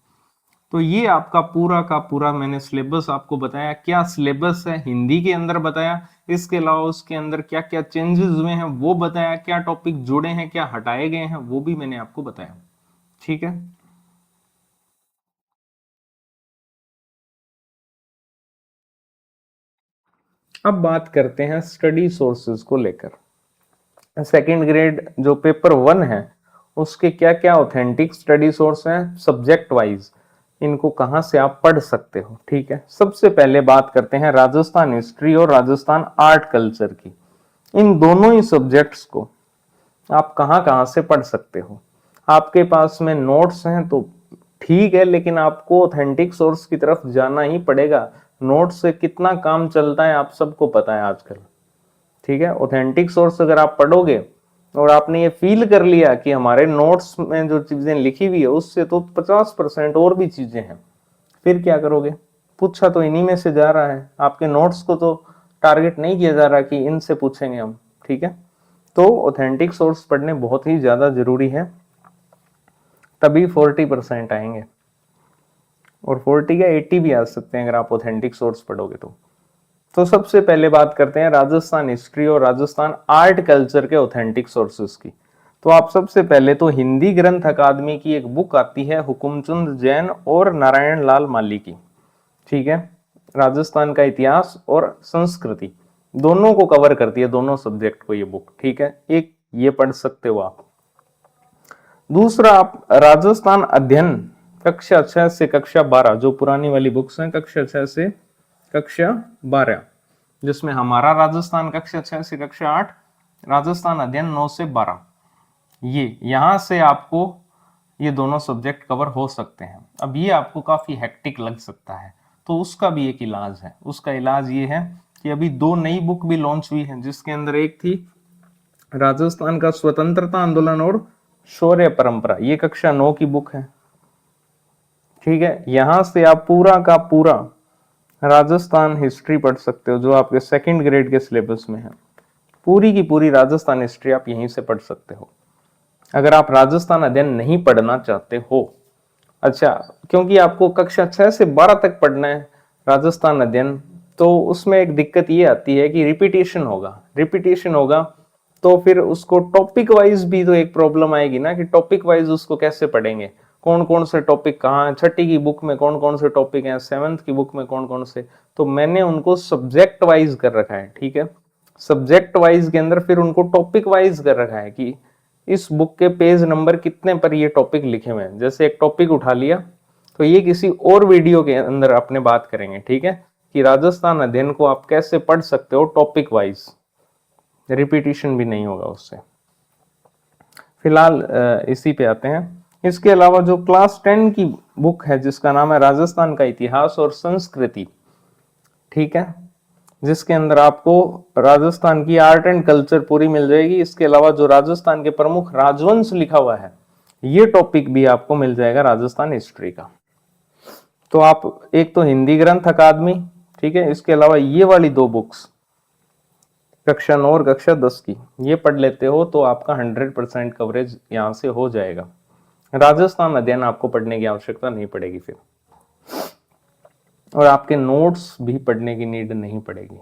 तो ये आपका पूरा का पूरा मैंने सिलेबस आपको बताया। क्या सिलेबस है हिंदी के अंदर बताया, इसके अलावा उसके अंदर क्या क्या चेंजेस हुए हैं वो बताया, क्या टॉपिक जुड़े हैं, क्या हटाए गए हैं वो भी मैंने आपको बताया। ठीक है। अब बात करते हैं स्टडी सोर्सेज को लेकर। सेकंड ग्रेड जो पेपर 1 है उसके क्या क्या ऑथेंटिक स्टडी सोर्स हैं सब्जेक्ट वाइज, इनको कहां से आप पढ़ सकते हो। ठीक है। सबसे पहले बात करते हैं राजस्थान हिस्ट्री और राजस्थान आर्ट कल्चर की। इन दोनों ही सब्जेक्ट्स को आप कहां कहां से पढ़ सकते हो। आपके पास में नोट्स हैं तो ठीक है, लेकिन आपको ऑथेंटिक सोर्स की तरफ जाना ही पड़ेगा। नोट्स से कितना काम चलता है आप सबको पता है आजकल। ठीक है। ऑथेंटिक सोर्स अगर आप पढ़ोगे और आपने ये फील कर लिया कि हमारे नोट्स में जो चीजें लिखी हुई है उससे तो 50% और भी चीजें हैं, फिर क्या करोगे। पूछा तो इन्हीं में से जा रहा है, आपके नोट्स को तो टारगेट नहीं किया जा रहा कि इनसे पूछेंगे हम। ठीक है। तो ऑथेंटिक सोर्स पढ़ने बहुत ही ज्यादा जरूरी है, तभी 40% आएंगे, और 40 या 80 भी आ सकते हैं अगर आप ऑथेंटिक सोर्स पढ़ोगे तो सबसे पहले बात करते हैं राजस्थान हिस्ट्री और राजस्थान आर्ट कल्चर के ऑथेंटिक सोर्सेस की। तो आप सबसे पहले तो हिंदी ग्रंथ अकादमी की एक बुक आती है हुकुमचंद जैन और नारायण लाल माली की। ठीक है। राजस्थान का इतिहास और संस्कृति दोनों को कवर करती है, दोनों सब्जेक्ट को ये बुक। ठीक है। एक ये पढ़ सकते हो आप। दूसरा आप राजस्थान अध्ययन कक्षा 6 से कक्षा 12, जो पुरानी वाली बुक्स हैं कक्षा 6 से कक्षा 12, जिसमें हमारा राजस्थान कक्षा 6 से कक्षा 8, राजस्थान अध्ययन 9 से 12, ये यहां से आपको ये दोनों सब्जेक्ट कवर हो सकते हैं। अब ये आपको काफी हेक्टिक लग सकता है, तो उसका भी एक इलाज है। उसका इलाज ये है कि अभी 2 नई बुक भी लॉन्च हुई है, जिसके अंदर एक थी राजस्थान का स्वतंत्रता आंदोलन और शौर्य परंपरा, ये कक्षा 9 की बुक है। ठीक है। यहां से आप पूरा का पूरा राजस्थान हिस्ट्री पढ़ सकते हो, जो आपके सेकंड ग्रेड के सिलेबस में है। पूरी की पूरी राजस्थान हिस्ट्री आप यहीं से पढ़ सकते हो अगर आप राजस्थान अध्ययन नहीं पढ़ना चाहते हो। अच्छा, क्योंकि आपको कक्षा 6 से 12 तक पढ़ना है राजस्थान अध्ययन, तो उसमें एक दिक्कत ये आती है कि रिपीटेशन होगा तो फिर उसको टॉपिक वाइज भी तो एक प्रॉब्लम आएगी ना, कि टॉपिक वाइज उसको कैसे पढ़ेंगे, कौन कौन से टॉपिक कहाँ, छठी की बुक में कौन कौन से टॉपिक हैं, 7th की बुक में कौन कौन से, तो मैंने उनको सब्जेक्ट वाइज कर रखा है। ठीक है। सब्जेक्ट वाइज के अंदर फिर उनको टॉपिक वाइज कर रखा है कि इस बुक के पेज नंबर कितने पर ये टॉपिक लिखे हुए हैं। जैसे एक टॉपिक उठा लिया तो ये किसी और वीडियो के अंदर अपने बात करेंगे। ठीक है, कि राजस्थान अध्ययन को आप कैसे पढ़ सकते हो टॉपिक वाइज, रिपीटिशन भी नहीं होगा उससे। फिलहाल इसी पे आते हैं। इसके अलावा जो क्लास 10 की बुक है जिसका नाम है राजस्थान का इतिहास और संस्कृति, ठीक है, जिसके अंदर आपको राजस्थान की आर्ट एंड कल्चर पूरी मिल जाएगी। इसके अलावा जो राजस्थान के प्रमुख राजवंश लिखा हुआ है ये टॉपिक भी आपको मिल जाएगा राजस्थान हिस्ट्री का। तो आप एक तो हिंदी ग्रंथ अकादमी, ठीक है, इसके अलावा ये वाली 2 बुक्स कक्षा 9 और कक्षा 10 की ये पढ़ लेते हो तो आपका 100% कवरेज यहाँ से हो जाएगा। राजस्थान अध्ययन आपको पढ़ने की आवश्यकता नहीं पड़ेगी फिर, और आपके नोट्स भी पढ़ने की नीड नहीं पड़ेगी।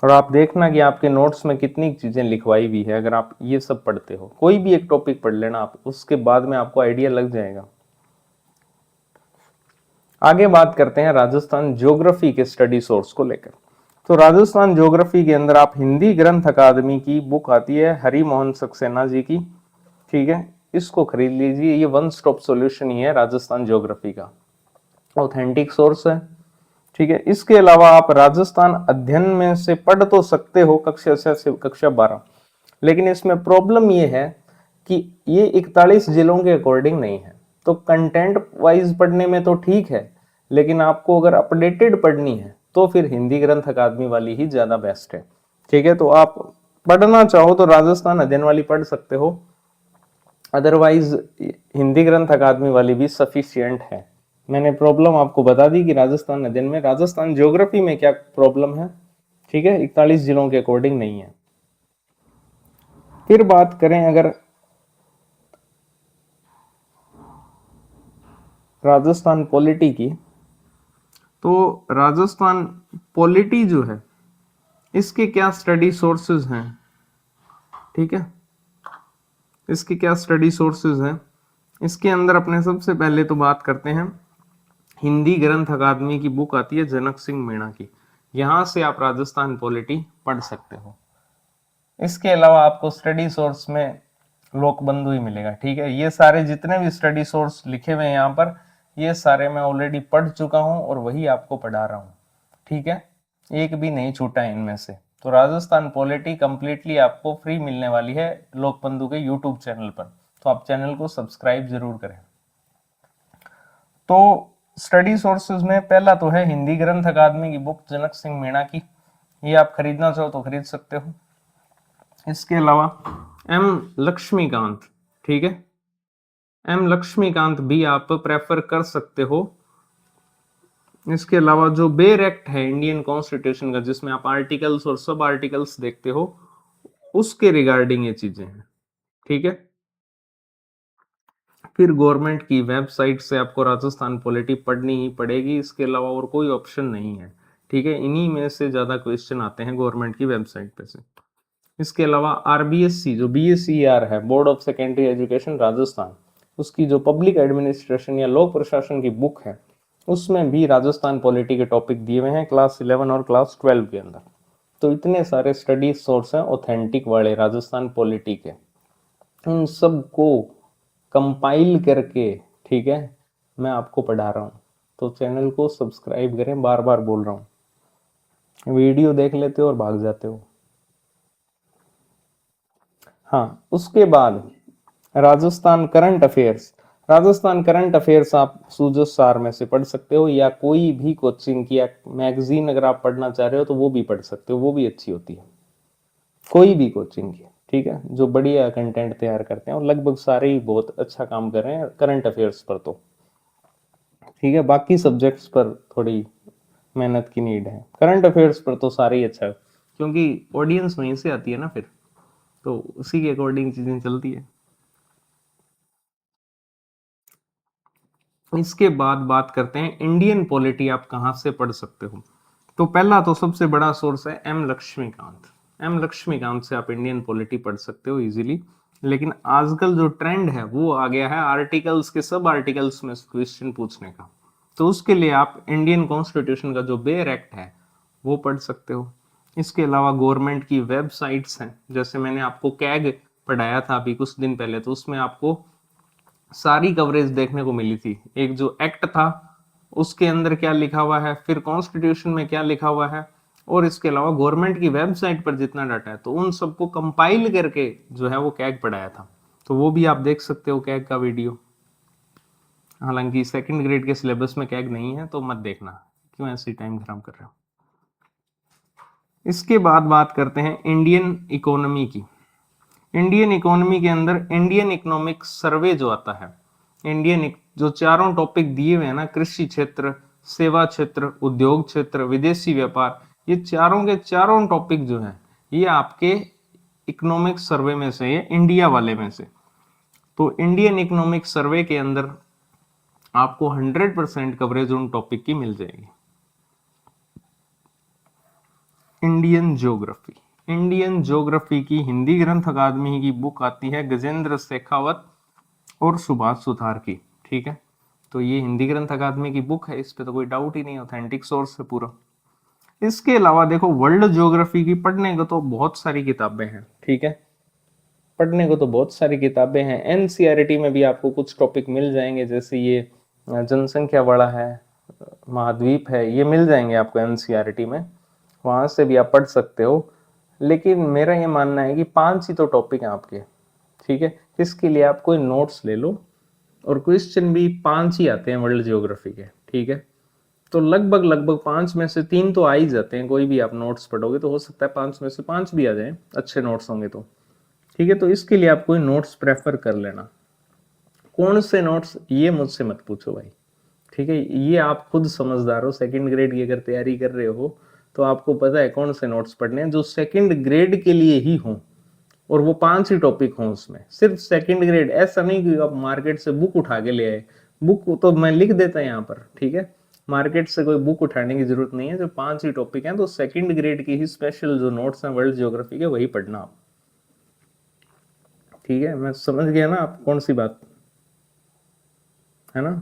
और आप देखना कि आपके नोट्स में कितनी चीजें लिखवाई हुई है। अगर आप ये सब पढ़ते हो, कोई भी एक टॉपिक पढ़ लेना आप, उसके बाद में आपको आइडिया लग जाएगा। आगे बात करते हैं राजस्थान ज्योग्राफी के स्टडी सोर्स को लेकर। तो राजस्थान ज्योग्राफी के अंदर आप हिंदी ग्रंथ अकादमी की बुक आती है हरि मोहन सक्सेना जी की, ठीक है, इसको खरीद लीजिए। ये वन स्टॉप सॉल्यूशन ही है राजस्थान ज्योग्राफी का, ऑथेंटिक सोर्स है, ठीक है। इसके अलावा आप राजस्थान अध्ययन में से पढ़ तो सकते हो कक्षा 6 से कक्षा 12, लेकिन इसमें प्रॉब्लम ये है कि ये 41 जिलों के अकॉर्डिंग नहीं है। तो कंटेंट वाइज पढ़ने में तो ठीक है, लेकिन आपको अगर अपडेटेड पढ़नी है तो फिर हिंदी ग्रंथ अकादमी वाली ही ज्यादा बेस्ट है, ठीक है। तो आप पढ़ना चाहो तो राजस्थान अध्ययन वाली पढ़ सकते हो, अदरवाइज हिंदी ग्रंथ अकादमी वाली भी सफिशियंट है। मैंने प्रॉब्लम आपको बता दी कि राजस्थान अध्ययन में, राजस्थान ज्योग्राफी में क्या प्रॉब्लम है, ठीक है, 41 जिलों के अकॉर्डिंग नहीं है। फिर बात करें अगर राजस्थान पॉलिटी की, तो राजस्थान पॉलिटी जो है इसके क्या स्टडी सोर्सेज हैं, ठीक है, इसके क्या स्टडी सोर्सेज हैं। इसके अंदर अपने सबसे पहले तो बात करते हैं हिंदी ग्रंथ अकादमी की बुक आती है जनक सिंह मीणा की, यहां से आप राजस्थान पॉलिटी पढ़ सकते हो। इसके अलावा आपको स्टडी सोर्स में लोकबंधु ही मिलेगा, ठीक है। ये सारे जितने भी स्टडी सोर्स लिखे हुए हैं यहाँ पर, ये सारे मैं ऑलरेडी पढ़ चुका हूं और वही आपको पढ़ा रहा हूँ, ठीक है, एक भी नहीं छूटा है इनमें से। तो राजस्थान पॉलिटी कंप्लीटली आपको फ्री मिलने वाली है लोकबंधु के यूट्यूब चैनल पर, तो आप चैनल को सब्सक्राइब जरूर करें। तो स्टडी सोर्सेज में पहला तो है हिंदी ग्रंथ अकादमी की बुक जनक सिंह मीणा की, ये आप खरीदना चाहो तो खरीद सकते हो। इसके अलावा एम लक्ष्मीकांत, ठीक है, एम लक्ष्मीकांत भी आप प्रेफर कर सकते हो। इसके अलावा जो बेयर एक्ट है इंडियन कॉन्स्टिट्यूशन का, जिसमें आप आर्टिकल्स और सब आर्टिकल्स देखते हो, उसके रिगार्डिंग ये चीजें हैं, ठीक है। फिर गवर्नमेंट की वेबसाइट से आपको राजस्थान पॉलिटी पढ़नी ही पड़ेगी, इसके अलावा और कोई ऑप्शन नहीं है, ठीक है। इन्हीं में से ज्यादा क्वेश्चन आते हैं गवर्नमेंट की वेबसाइट पे से। इसके अलावा आरबीएससी जो बीएससीआर है, board of secondary education Rajasthan, उसकी जो पब्लिक एडमिनिस्ट्रेशन या लोक प्रशासन की बुक है, उसमें भी राजस्थान पॉलिटी के टॉपिक दिए हुए हैं क्लास 11 और क्लास 12 के अंदर। तो इतने सारे स्टडी सोर्स हैं ऑथेंटिक वाले राजस्थान पॉलिटी के, उन सब को कंपाइल करके, ठीक है, मैं आपको पढ़ा रहा हूँ। तो चैनल को सब्सक्राइब करें, बार बार बोल रहा हूँ, वीडियो देख लेते हो और भाग जाते हो। हाँ, उसके बाद Rajasthan current affairs, Rajasthan current affairs आप सूजो सार में से पढ़ सकते हो, या कोई भी कोचिंग की या मैगजीन अगर आप पढ़ना चाह रहे हो तो वो भी पढ़ सकते हो, वो भी अच्छी होती है, कोई भी कोचिंग की, ठीक है, जो बढ़िया कंटेंट तैयार करते हैं, और लगभग सारे ही बहुत अच्छा काम कर रहे हैं करंट अफेयर्स पर तो, ठीक है। बाकी सब्जेक्ट्स पर थोड़ी मेहनत की नीड है, करंट अफेयर्स पर तो सारे ही अच्छा है, क्योंकि ऑडियंस वहीं से आती है ना, फिर तो उसी के अकॉर्डिंग चीजें चलती है। इसके बाद बात करते हैं इंडियन पॉलिटी आप कहां से पढ़ सकते हो। तो पहला तो सबसे बड़ा सोर्स है एम लक्ष्मीकांत, एम लक्ष्मीकांत से आप इंडियन पॉलिटी पढ़ सकते हो इजीली। लेकिन आजकल जो ट्रेंड है वो आ गया है आर्टिकल्स के सब आर्टिकल्स में क्वेश्चन पूछने का, तो उसके लिए आप इंडियन कॉन्स्टिट्यूशन का जो बेयर एक्ट है वो पढ़ सकते हो। इसके अलावा गवर्नमेंट की वेबसाइट्स हैं, जैसे मैंने आपको कैग पढ़ाया था अभी कुछ दिन पहले, तो उसमें आपको सारी कवरेज देखने को मिली थी। एक जो एक्ट था उसके अंदर क्या लिखा हुआ है, फिर कॉन्स्टिट्यूशन में क्या लिखा हुआ है, और इसके अलावा गवर्नमेंट की वेबसाइट पर जितना डाटा है, तो उन सबको कंपाइल करके जो है वो कैग पढ़ाया था, तो वो भी आप देख सकते हो कैग का वीडियो। हालांकि सेकंड ग्रेड के सिलेबस में कैग नहीं है तो मत देखना, क्यों ऐसे टाइम खराब कर रहे हो। इसके बाद बात करते हैं इंडियन इकोनॉमी की। इंडियन इकोनॉमी के अंदर इंडियन इकोनॉमिक सर्वे जो आता है, इंडियन जो चारों टॉपिक दिए हुए हैं ना, कृषि क्षेत्र, सेवा क्षेत्र, उद्योग क्षेत्र, विदेशी व्यापार, ये चारों के चारों टॉपिक जो है ये आपके इकोनॉमिक सर्वे में से, ये इंडिया वाले में से। तो इंडियन इकोनॉमिक सर्वे के अंदर आपको 100% कवरेज उन टॉपिक की मिल जाएगी। इंडियन ज्योग्राफी, इंडियन ज्योग्राफी की हिंदी ग्रंथ अकादमी की बुक आती है गजेंद्र शेखावत और सुभाष सुथार की, ठीक है। तो ये हिंदी ग्रंथ अकादमी की बुक है, इस पे तो कोई डाउट ही नहीं, ऑथेंटिक सोर्स है पूरा। इसके अलावा देखो वर्ल्ड ज्योग्राफी की पढ़ने को तो बहुत सारी किताबें हैं, ठीक है, पढ़ने को तो बहुत सारी किताबें हैं। एनसीईआरटी में भी आपको कुछ टॉपिक मिल जाएंगे, जैसे ये जनसंख्या बड़ा है, महाद्वीप है, ये मिल जाएंगे आपको एनसीईआरटी में, वहां से भी आप पढ़ सकते हो। लेकिन मेरा ये मानना है कि 5 ही तो टॉपिक हैं आपके, ठीक है, इसके लिए आप कोई नोट्स ले लो, और क्वेश्चन भी 5 ही आते हैं वर्ल्ड ज्योग्राफी के, ठीक है। तो लगभग लगभग 5 में से 3 तो आ ही जाते हैं, कोई भी आप नोट्स पढ़ोगे तो हो सकता है 5 में से 5 भी आ जाए, अच्छे नोट्स होंगे तो, ठीक है। तो इसके लिए आप कोई नोट्स प्रेफर कर लेना। कौन से नोट्स ये मुझसे मत पूछो भाई, ठीक है, ये आप खुद समझदार हो, सेकंड ग्रेड की अगर तैयारी कर रहे हो तो आपको पता है कौन से नोट्स पढ़ने हैं जो सेकंड ग्रेड के लिए ही हों, और वो 5 ही टॉपिक हों उसमें, सिर्फ सेकंड ग्रेड। ऐसा नहीं कि आप मार्केट से बुक उठा के ले आए, बुक तो मैं लिख देता यहाँ पर, ठीक है, मार्केट से कोई बुक उठाने की जरूरत नहीं है, जो 5 ही टॉपिक हैं तो सेकंड ग्रेड की ही स्पेशल जो नोट्स हैं वर्ल्ड ज्योग्राफी के वही पढ़ना आप, ठीक है। मैं समझ गया ना आप कौन सी बात है ना,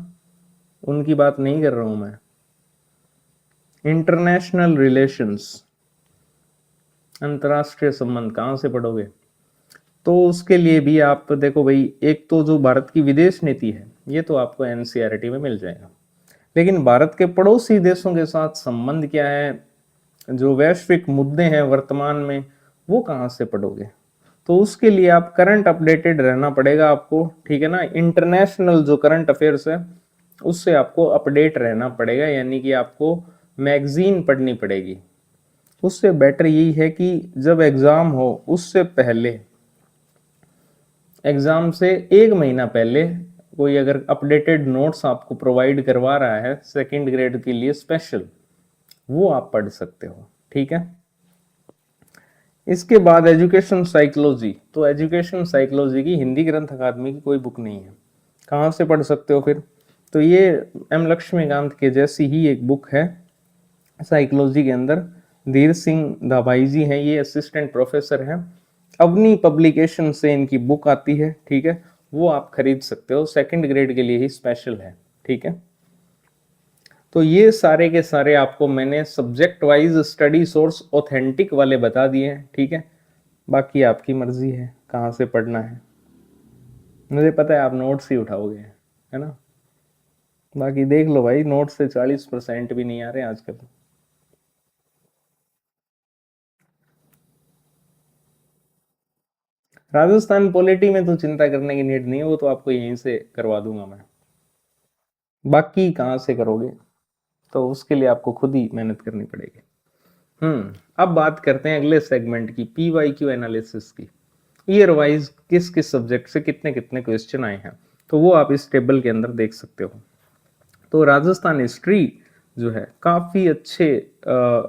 उनकी बात नहीं कर रहा हूं मैं। इंटरनेशनल रिलेशंस, अंतरराष्ट्रीय संबंध कहां से पढ़ोगे, तो उसके लिए भी आप देखो भाई, एक तो जो भारत की विदेश नीति है ये तो आपको एनसीईआरटी में मिल जाएगा, लेकिन भारत के पड़ोसी देशों के साथ संबंध क्या है, जो वैश्विक मुद्दे हैं वर्तमान में, वो कहां से पढ़ोगे। तो उसके लिए आप करंट अपडेटेड रहना पड़ेगा आपको, ठीक है ना, इंटरनेशनल जो करंट अफेयर्स है उससे आपको अपडेट रहना पड़ेगा, यानी कि आपको मैगजीन पढ़नी पड़ेगी। उससे बेटर यही है कि जब एग्जाम हो उससे पहले, एग्जाम से 1 महीना पहले कोई अगर अपडेटेड नोट्स आपको प्रोवाइड करवा रहा है सेकंड ग्रेड के लिए स्पेशल, वो आप पढ़ सकते हो, ठीक है। इसके बाद एजुकेशन साइकोलॉजी, तो एजुकेशन साइकोलॉजी की हिंदी ग्रंथ अकादमी की कोई बुक नहीं है, कहाँ से पढ़ सकते हो फिर, तो ये एम लक्ष्मीकांत के जैसी ही एक बुक है साइकोलॉजी के अंदर, धीर सिंह धाबाई जी हैं, ये असिस्टेंट प्रोफेसर हैं, अवनी पब्लिकेशन से इनकी बुक आती है, ठीक है, वो आप खरीद सकते हो, सेकंड ग्रेड के लिए ही स्पेशल है, ठीक है। तो ये सारे के सारे आपको मैंने subject wise study source authentic वाले बता दिए हैं, ठीक है। बाकी आपकी मर्जी है कहाँ से पढ़ना है, मुझे पता है आप नोट्स ही उठाओगे, है ना। बाकी देख लो भाई, नोट्स से 40% भी नहीं आ रहे आजकल। राजस्थान पॉलिटी में तो चिंता करने की नीड नहीं है, वो तो आपको यहीं से करवा दूंगा मैं, बाकी कहाँ से करोगे तो उसके लिए आपको खुद ही मेहनत करनी पड़ेगी। अब बात करते हैं अगले सेगमेंट की, पीवाईक्यू एनालिसिस की। ईयर वाइज किस किस सब्जेक्ट से कितने कितने क्वेश्चन आए हैं, तो वो आप इस टेबल के अंदर देख सकते हो। तो राजस्थान हिस्ट्री जो है काफी अच्छे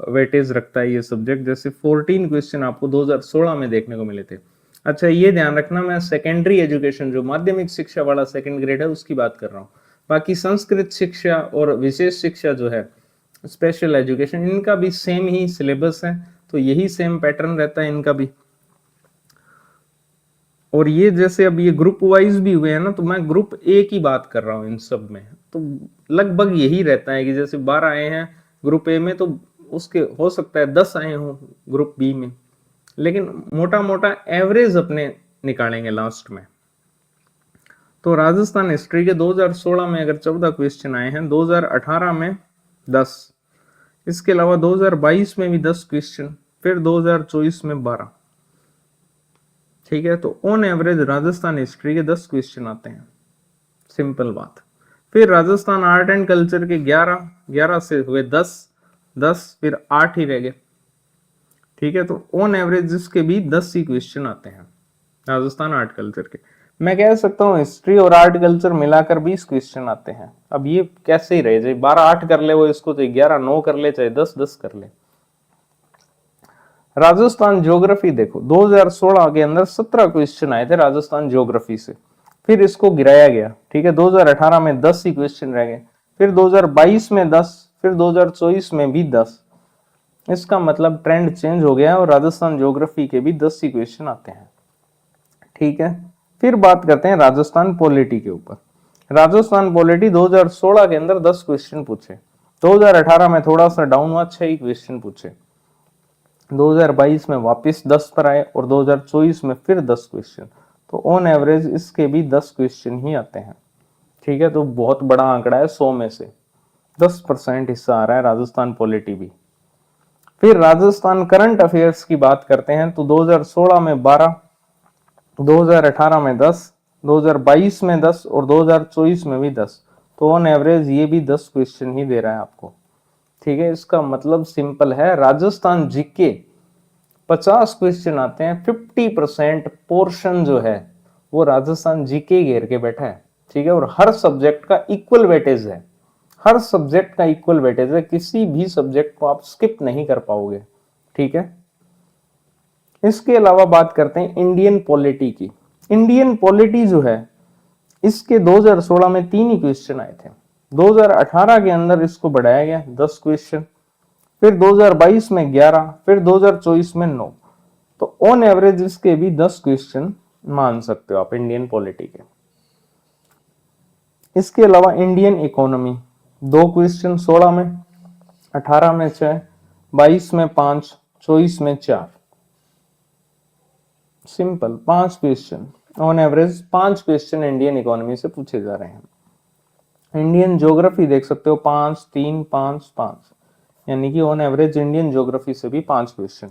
वेटेज रखता है ये सब्जेक्ट, जैसे 14 क्वेश्चन आपको 2016 में देखने को मिले थे। अच्छा ये ध्यान रखना, मैं सेकेंडरी एजुकेशन जो माध्यमिक शिक्षा वाला सेकंड ग्रेड है उसकी बात कर रहा हूँ, बाकी संस्कृत शिक्षा और विशेष शिक्षा जो है स्पेशल एजुकेशन, इनका भी सेम ही सिलेबस है, तो यही सेम पैटर्न रहता है इनका भी। और ये जैसे अब ये ग्रुप वाइज भी हुए हैं ना, तो मैं ग्रुप ए की बात कर रहा हूँ इन सब में, तो लगभग यही रहता है कि जैसे 12 आए हैं ग्रुप ए में, तो उसके हो सकता है 10 आए हों ग्रुप बी में, लेकिन मोटा मोटा एवरेज अपने निकालेंगे लास्ट में। तो राजस्थान हिस्ट्री के 2016 में अगर 14 क्वेश्चन आए हैं, 2018 में 10, इसके अलावा 2022 में भी 10 क्वेश्चन, फिर 2024 में 12, ठीक है। तो ऑन एवरेज राजस्थान हिस्ट्री के 10 क्वेश्चन आते हैं, सिंपल बात। फिर राजस्थान आर्ट एंड कल्चर के 11 से हुए 10, फिर 8 ही रह गए, ठीक है। तो ऑन एवरेज इसके भी 10 ही क्वेश्चन आते हैं राजस्थान आर्ट कल्चर के। मैं कह सकता हूँ हिस्ट्री और आर्ट कल्चर मिलाकर 20 क्वेश्चन आते हैं। अब ये कैसे ही रहे, चाहे 12-8 कर ले वो इसको, चाहे 11-9 कर ले, चाहे 10-10 कर ले। राजस्थान ज्योग्राफी देखो, 2016 के अंदर 17 क्वेश्चन आए थे राजस्थान ज्योग्राफी से, फिर इसको गिराया गया, ठीक है। 2018 में 10 ही क्वेश्चन रह गए, फिर 2022 में 10, फिर 2024 में भी 10। इसका मतलब ट्रेंड चेंज हो गया और राजस्थान ज्योग्राफी के भी 10 ही क्वेश्चन आते हैं, ठीक है। फिर बात करते हैं राजस्थान पॉलिटी के ऊपर। राजस्थान पॉलिटी 2016 के अंदर 10 क्वेश्चन पूछे, 2018 में थोड़ा सा डाउन हुआ, 6 क्वेश्चन पूछे, 2022 में वापस 10 पर आए और 2024 में फिर 10 क्वेश्चन। तो ऑन एवरेज इसके भी 10 क्वेश्चन ही आते हैं, ठीक है। तो बहुत बड़ा आंकड़ा है, 100 में से 10% हिस्सा आ रहा है राजस्थान पॉलिटी भी। फिर राजस्थान करंट अफेयर्स की बात करते हैं तो 2016 में 12, 2018 में 10, 2022 में 10 और 2024 में भी 10। तो ऑन एवरेज ये भी 10 क्वेश्चन ही दे रहा है आपको, ठीक है। इसका मतलब सिंपल है, राजस्थान जीके 50 क्वेश्चन आते हैं, 50% पोर्शन जो है वो राजस्थान जीके घेर के बैठा है, ठीक है। और हर सब्जेक्ट का इक्वल वेटेज है, हर सब्जेक्ट का इक्वल वेटेज है, किसी भी सब्जेक्ट को आप स्किप नहीं कर पाओगे, ठीक है। इसके अलावा बात करते हैं इंडियन पॉलिटी की। इंडियन पॉलिटी जो है इसके 2016 में 3 ही क्वेश्चन आए थे, 2018 के अंदर इसको बढ़ाया गया 10 क्वेश्चन, फिर 2022 में 11, फिर 2024 में 9। तो ऑन एवरेज इसके भी 10 क्वेश्चन मान सकते हो आप इंडियन पॉलिटी के। इसके अलावा इंडियन इकोनॉमी 2 क्वेश्चन, 16 में, 18 में 6, 22 में 5, 24 में 4। Simple 5 question, on average 5 question Indian economy से पूछे जा रहे हैं। इंडियन ज्योग्राफी देख सकते हो 5, 3, 5, 5, यानी कि ऑन एवरेज इंडियन ज्योग्राफी से भी 5 क्वेश्चन।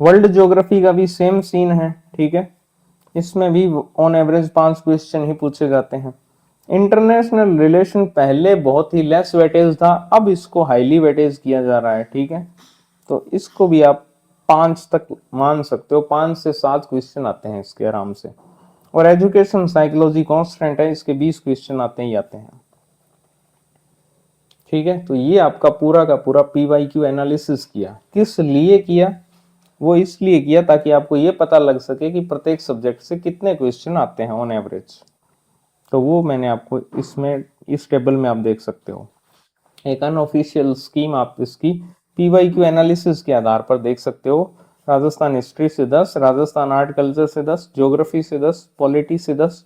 वर्ल्ड ज्योग्राफी का भी सेम सीन है, ठीक है। इसमें भी ऑन एवरेज 5 क्वेश्चन ही पूछे जाते हैं। इंटरनेशनल रिलेशन पहले बहुत ही लेस वेटेज था, अब इसको हाईली वेटेज किया जा रहा है, ठीक है। तो इसको भी आप 5 तक मान सकते हो, 5 से 7 क्वेश्चन आते हैं इसके आराम से। और एजुकेशन साइकोलॉजी कांस्टेंट है, इसके 20 क्वेश्चन आते ही आते हैं, ठीक है। तो ये आपका पूरा का पूरा पीवाईक्यू एनालिसिस किया। किस लिए किया? वो इसलिए किया ताकि आपको ये पता लग सके कि प्रत्येक सब्जेक्ट से कितने क्वेश्चन आते हैं ऑन एवरेज। तो वो मैंने आपको इसमें इस टेबल में आप देख सकते हो। एक अनऑफिशियल स्कीम आप इसकी पीवाईक्यू एनालिसिस के आधार पर देख सकते हो। राजस्थान हिस्ट्री से 10, राजस्थान आर्ट कल्चर से 10, ज्योग्राफी से 10, पॉलिटी से 10,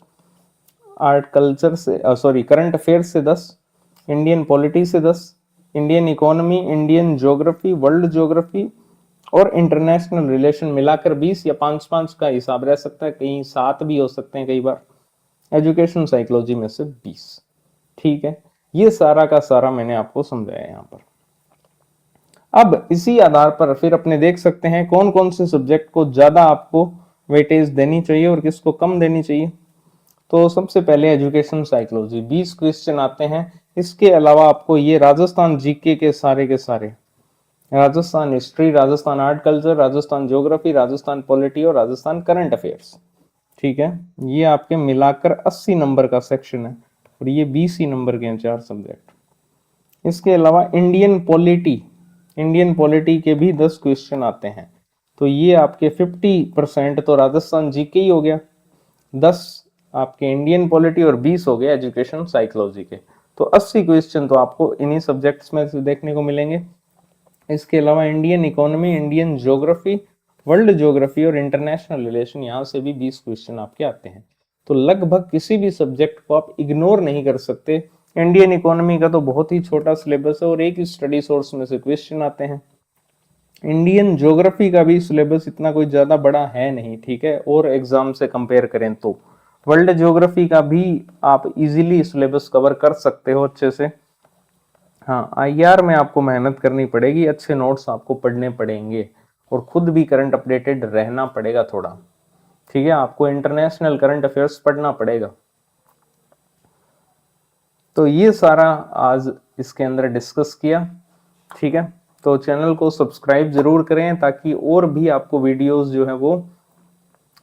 आर्ट कल्चर से करंट अफेयर से 10, इंडियन पॉलिटी से 10, Indian economy, Indian geography, world geography और इंटरनेशनल रिलेशन मिलाकर 20 या 5-5 का हिसाब रह सकता है, कहीं 7 भी हो सकते हैं कई बार। एजुकेशन साइकोलॉजी में से 20, ठीक है। ये सारा का सारा मैंने आपको समझाया यहाँ पर। अब इसी आधार पर फिर अपने देख सकते हैं कौन कौन से सब्जेक्ट को ज्यादा आपको वेटेज देनी चाहिए और किसको कम देनी चाहिए। तो सबसे पहले एजुकेशन साइकोलॉजी 20 क्वेश्चन आते हैं। इसके अलावा आपको ये राजस्थान जीके के सारे Rajasthan history, Rajasthan art culture, Rajasthan geography, Rajasthan polity और राजस्थान करंट अफेयर्स, ठीक है। ये आपके मिलाकर 80 नंबर का सेक्शन है और ये 20 ही नंबर के हैं 4 सब्जेक्ट। इसके अलावा इंडियन पॉलिटी के भी 10 क्वेश्चन आते हैं। तो ये आपके 50% तो राजस्थान जीके ही हो गया, 10 आपके इंडियन पॉलिटी और 20 हो गया एजुकेशन साइकोलॉजी के। तो 80 क्वेश्चन तो आपको इन्हीं सब्जेक्ट्स में से देखने को मिलेंगे। इसके अलावा Indian economy, Indian geography, world geography और इंटरनेशनल रिलेशन, यहाँ से भी 20 क्वेश्चन आपके आते हैं। तो लगभग किसी भी सब्जेक्ट को आप इग्नोर नहीं कर सकते। इंडियन इकोनॉमी का तो बहुत ही छोटा सिलेबस है और एक ही स्टडी सोर्स में से क्वेश्चन आते हैं। इंडियन ज्योग्राफी का भी सिलेबस इतना कोई ज्यादा बड़ा है नहीं, ठीक है, और एग्जाम से कंपेयर करें तो। वर्ल्ड ज्योग्राफी का भी आप इजीली सिलेबस कवर कर सकते हो अच्छे से। हाँ, आईआर में आपको मेहनत करनी पड़ेगी, अच्छे नोट्स आपको पढ़ने पड़ेंगे और खुद भी करंट अपडेटेड रहना पड़ेगा थोड़ा, ठीक है। आपको इंटरनेशनल करंट अफेयर्स पढ़ना पड़ेगा। तो ये सारा आज इसके अंदर डिस्कस किया, ठीक है। तो चैनल को सब्सक्राइब जरूर करें ताकि और भी आपको वीडियोस जो है वो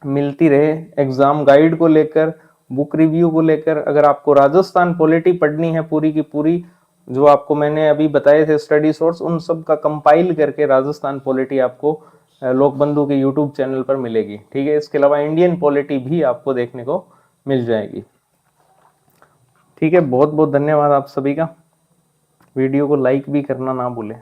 मिलती रहे, एग्जाम गाइड को लेकर, बुक रिव्यू को लेकर। अगर आपको राजस्थान पॉलिटी पढ़नी है पूरी की पूरी, जो आपको मैंने अभी बताए थे स्टडी सोर्स, उन सब का कंपाइल करके राजस्थान पॉलिटी आपको लोकबंधु के यूट्यूब चैनल पर मिलेगी। ठीक है, इसके अलावा इंडियन पॉलिटी भी आपको देखने को मिल जाएगी। ठीक है, बहुत बहुत धन्यवाद आप सभी का। वीडियो को लाइक भी करना ना भूलें।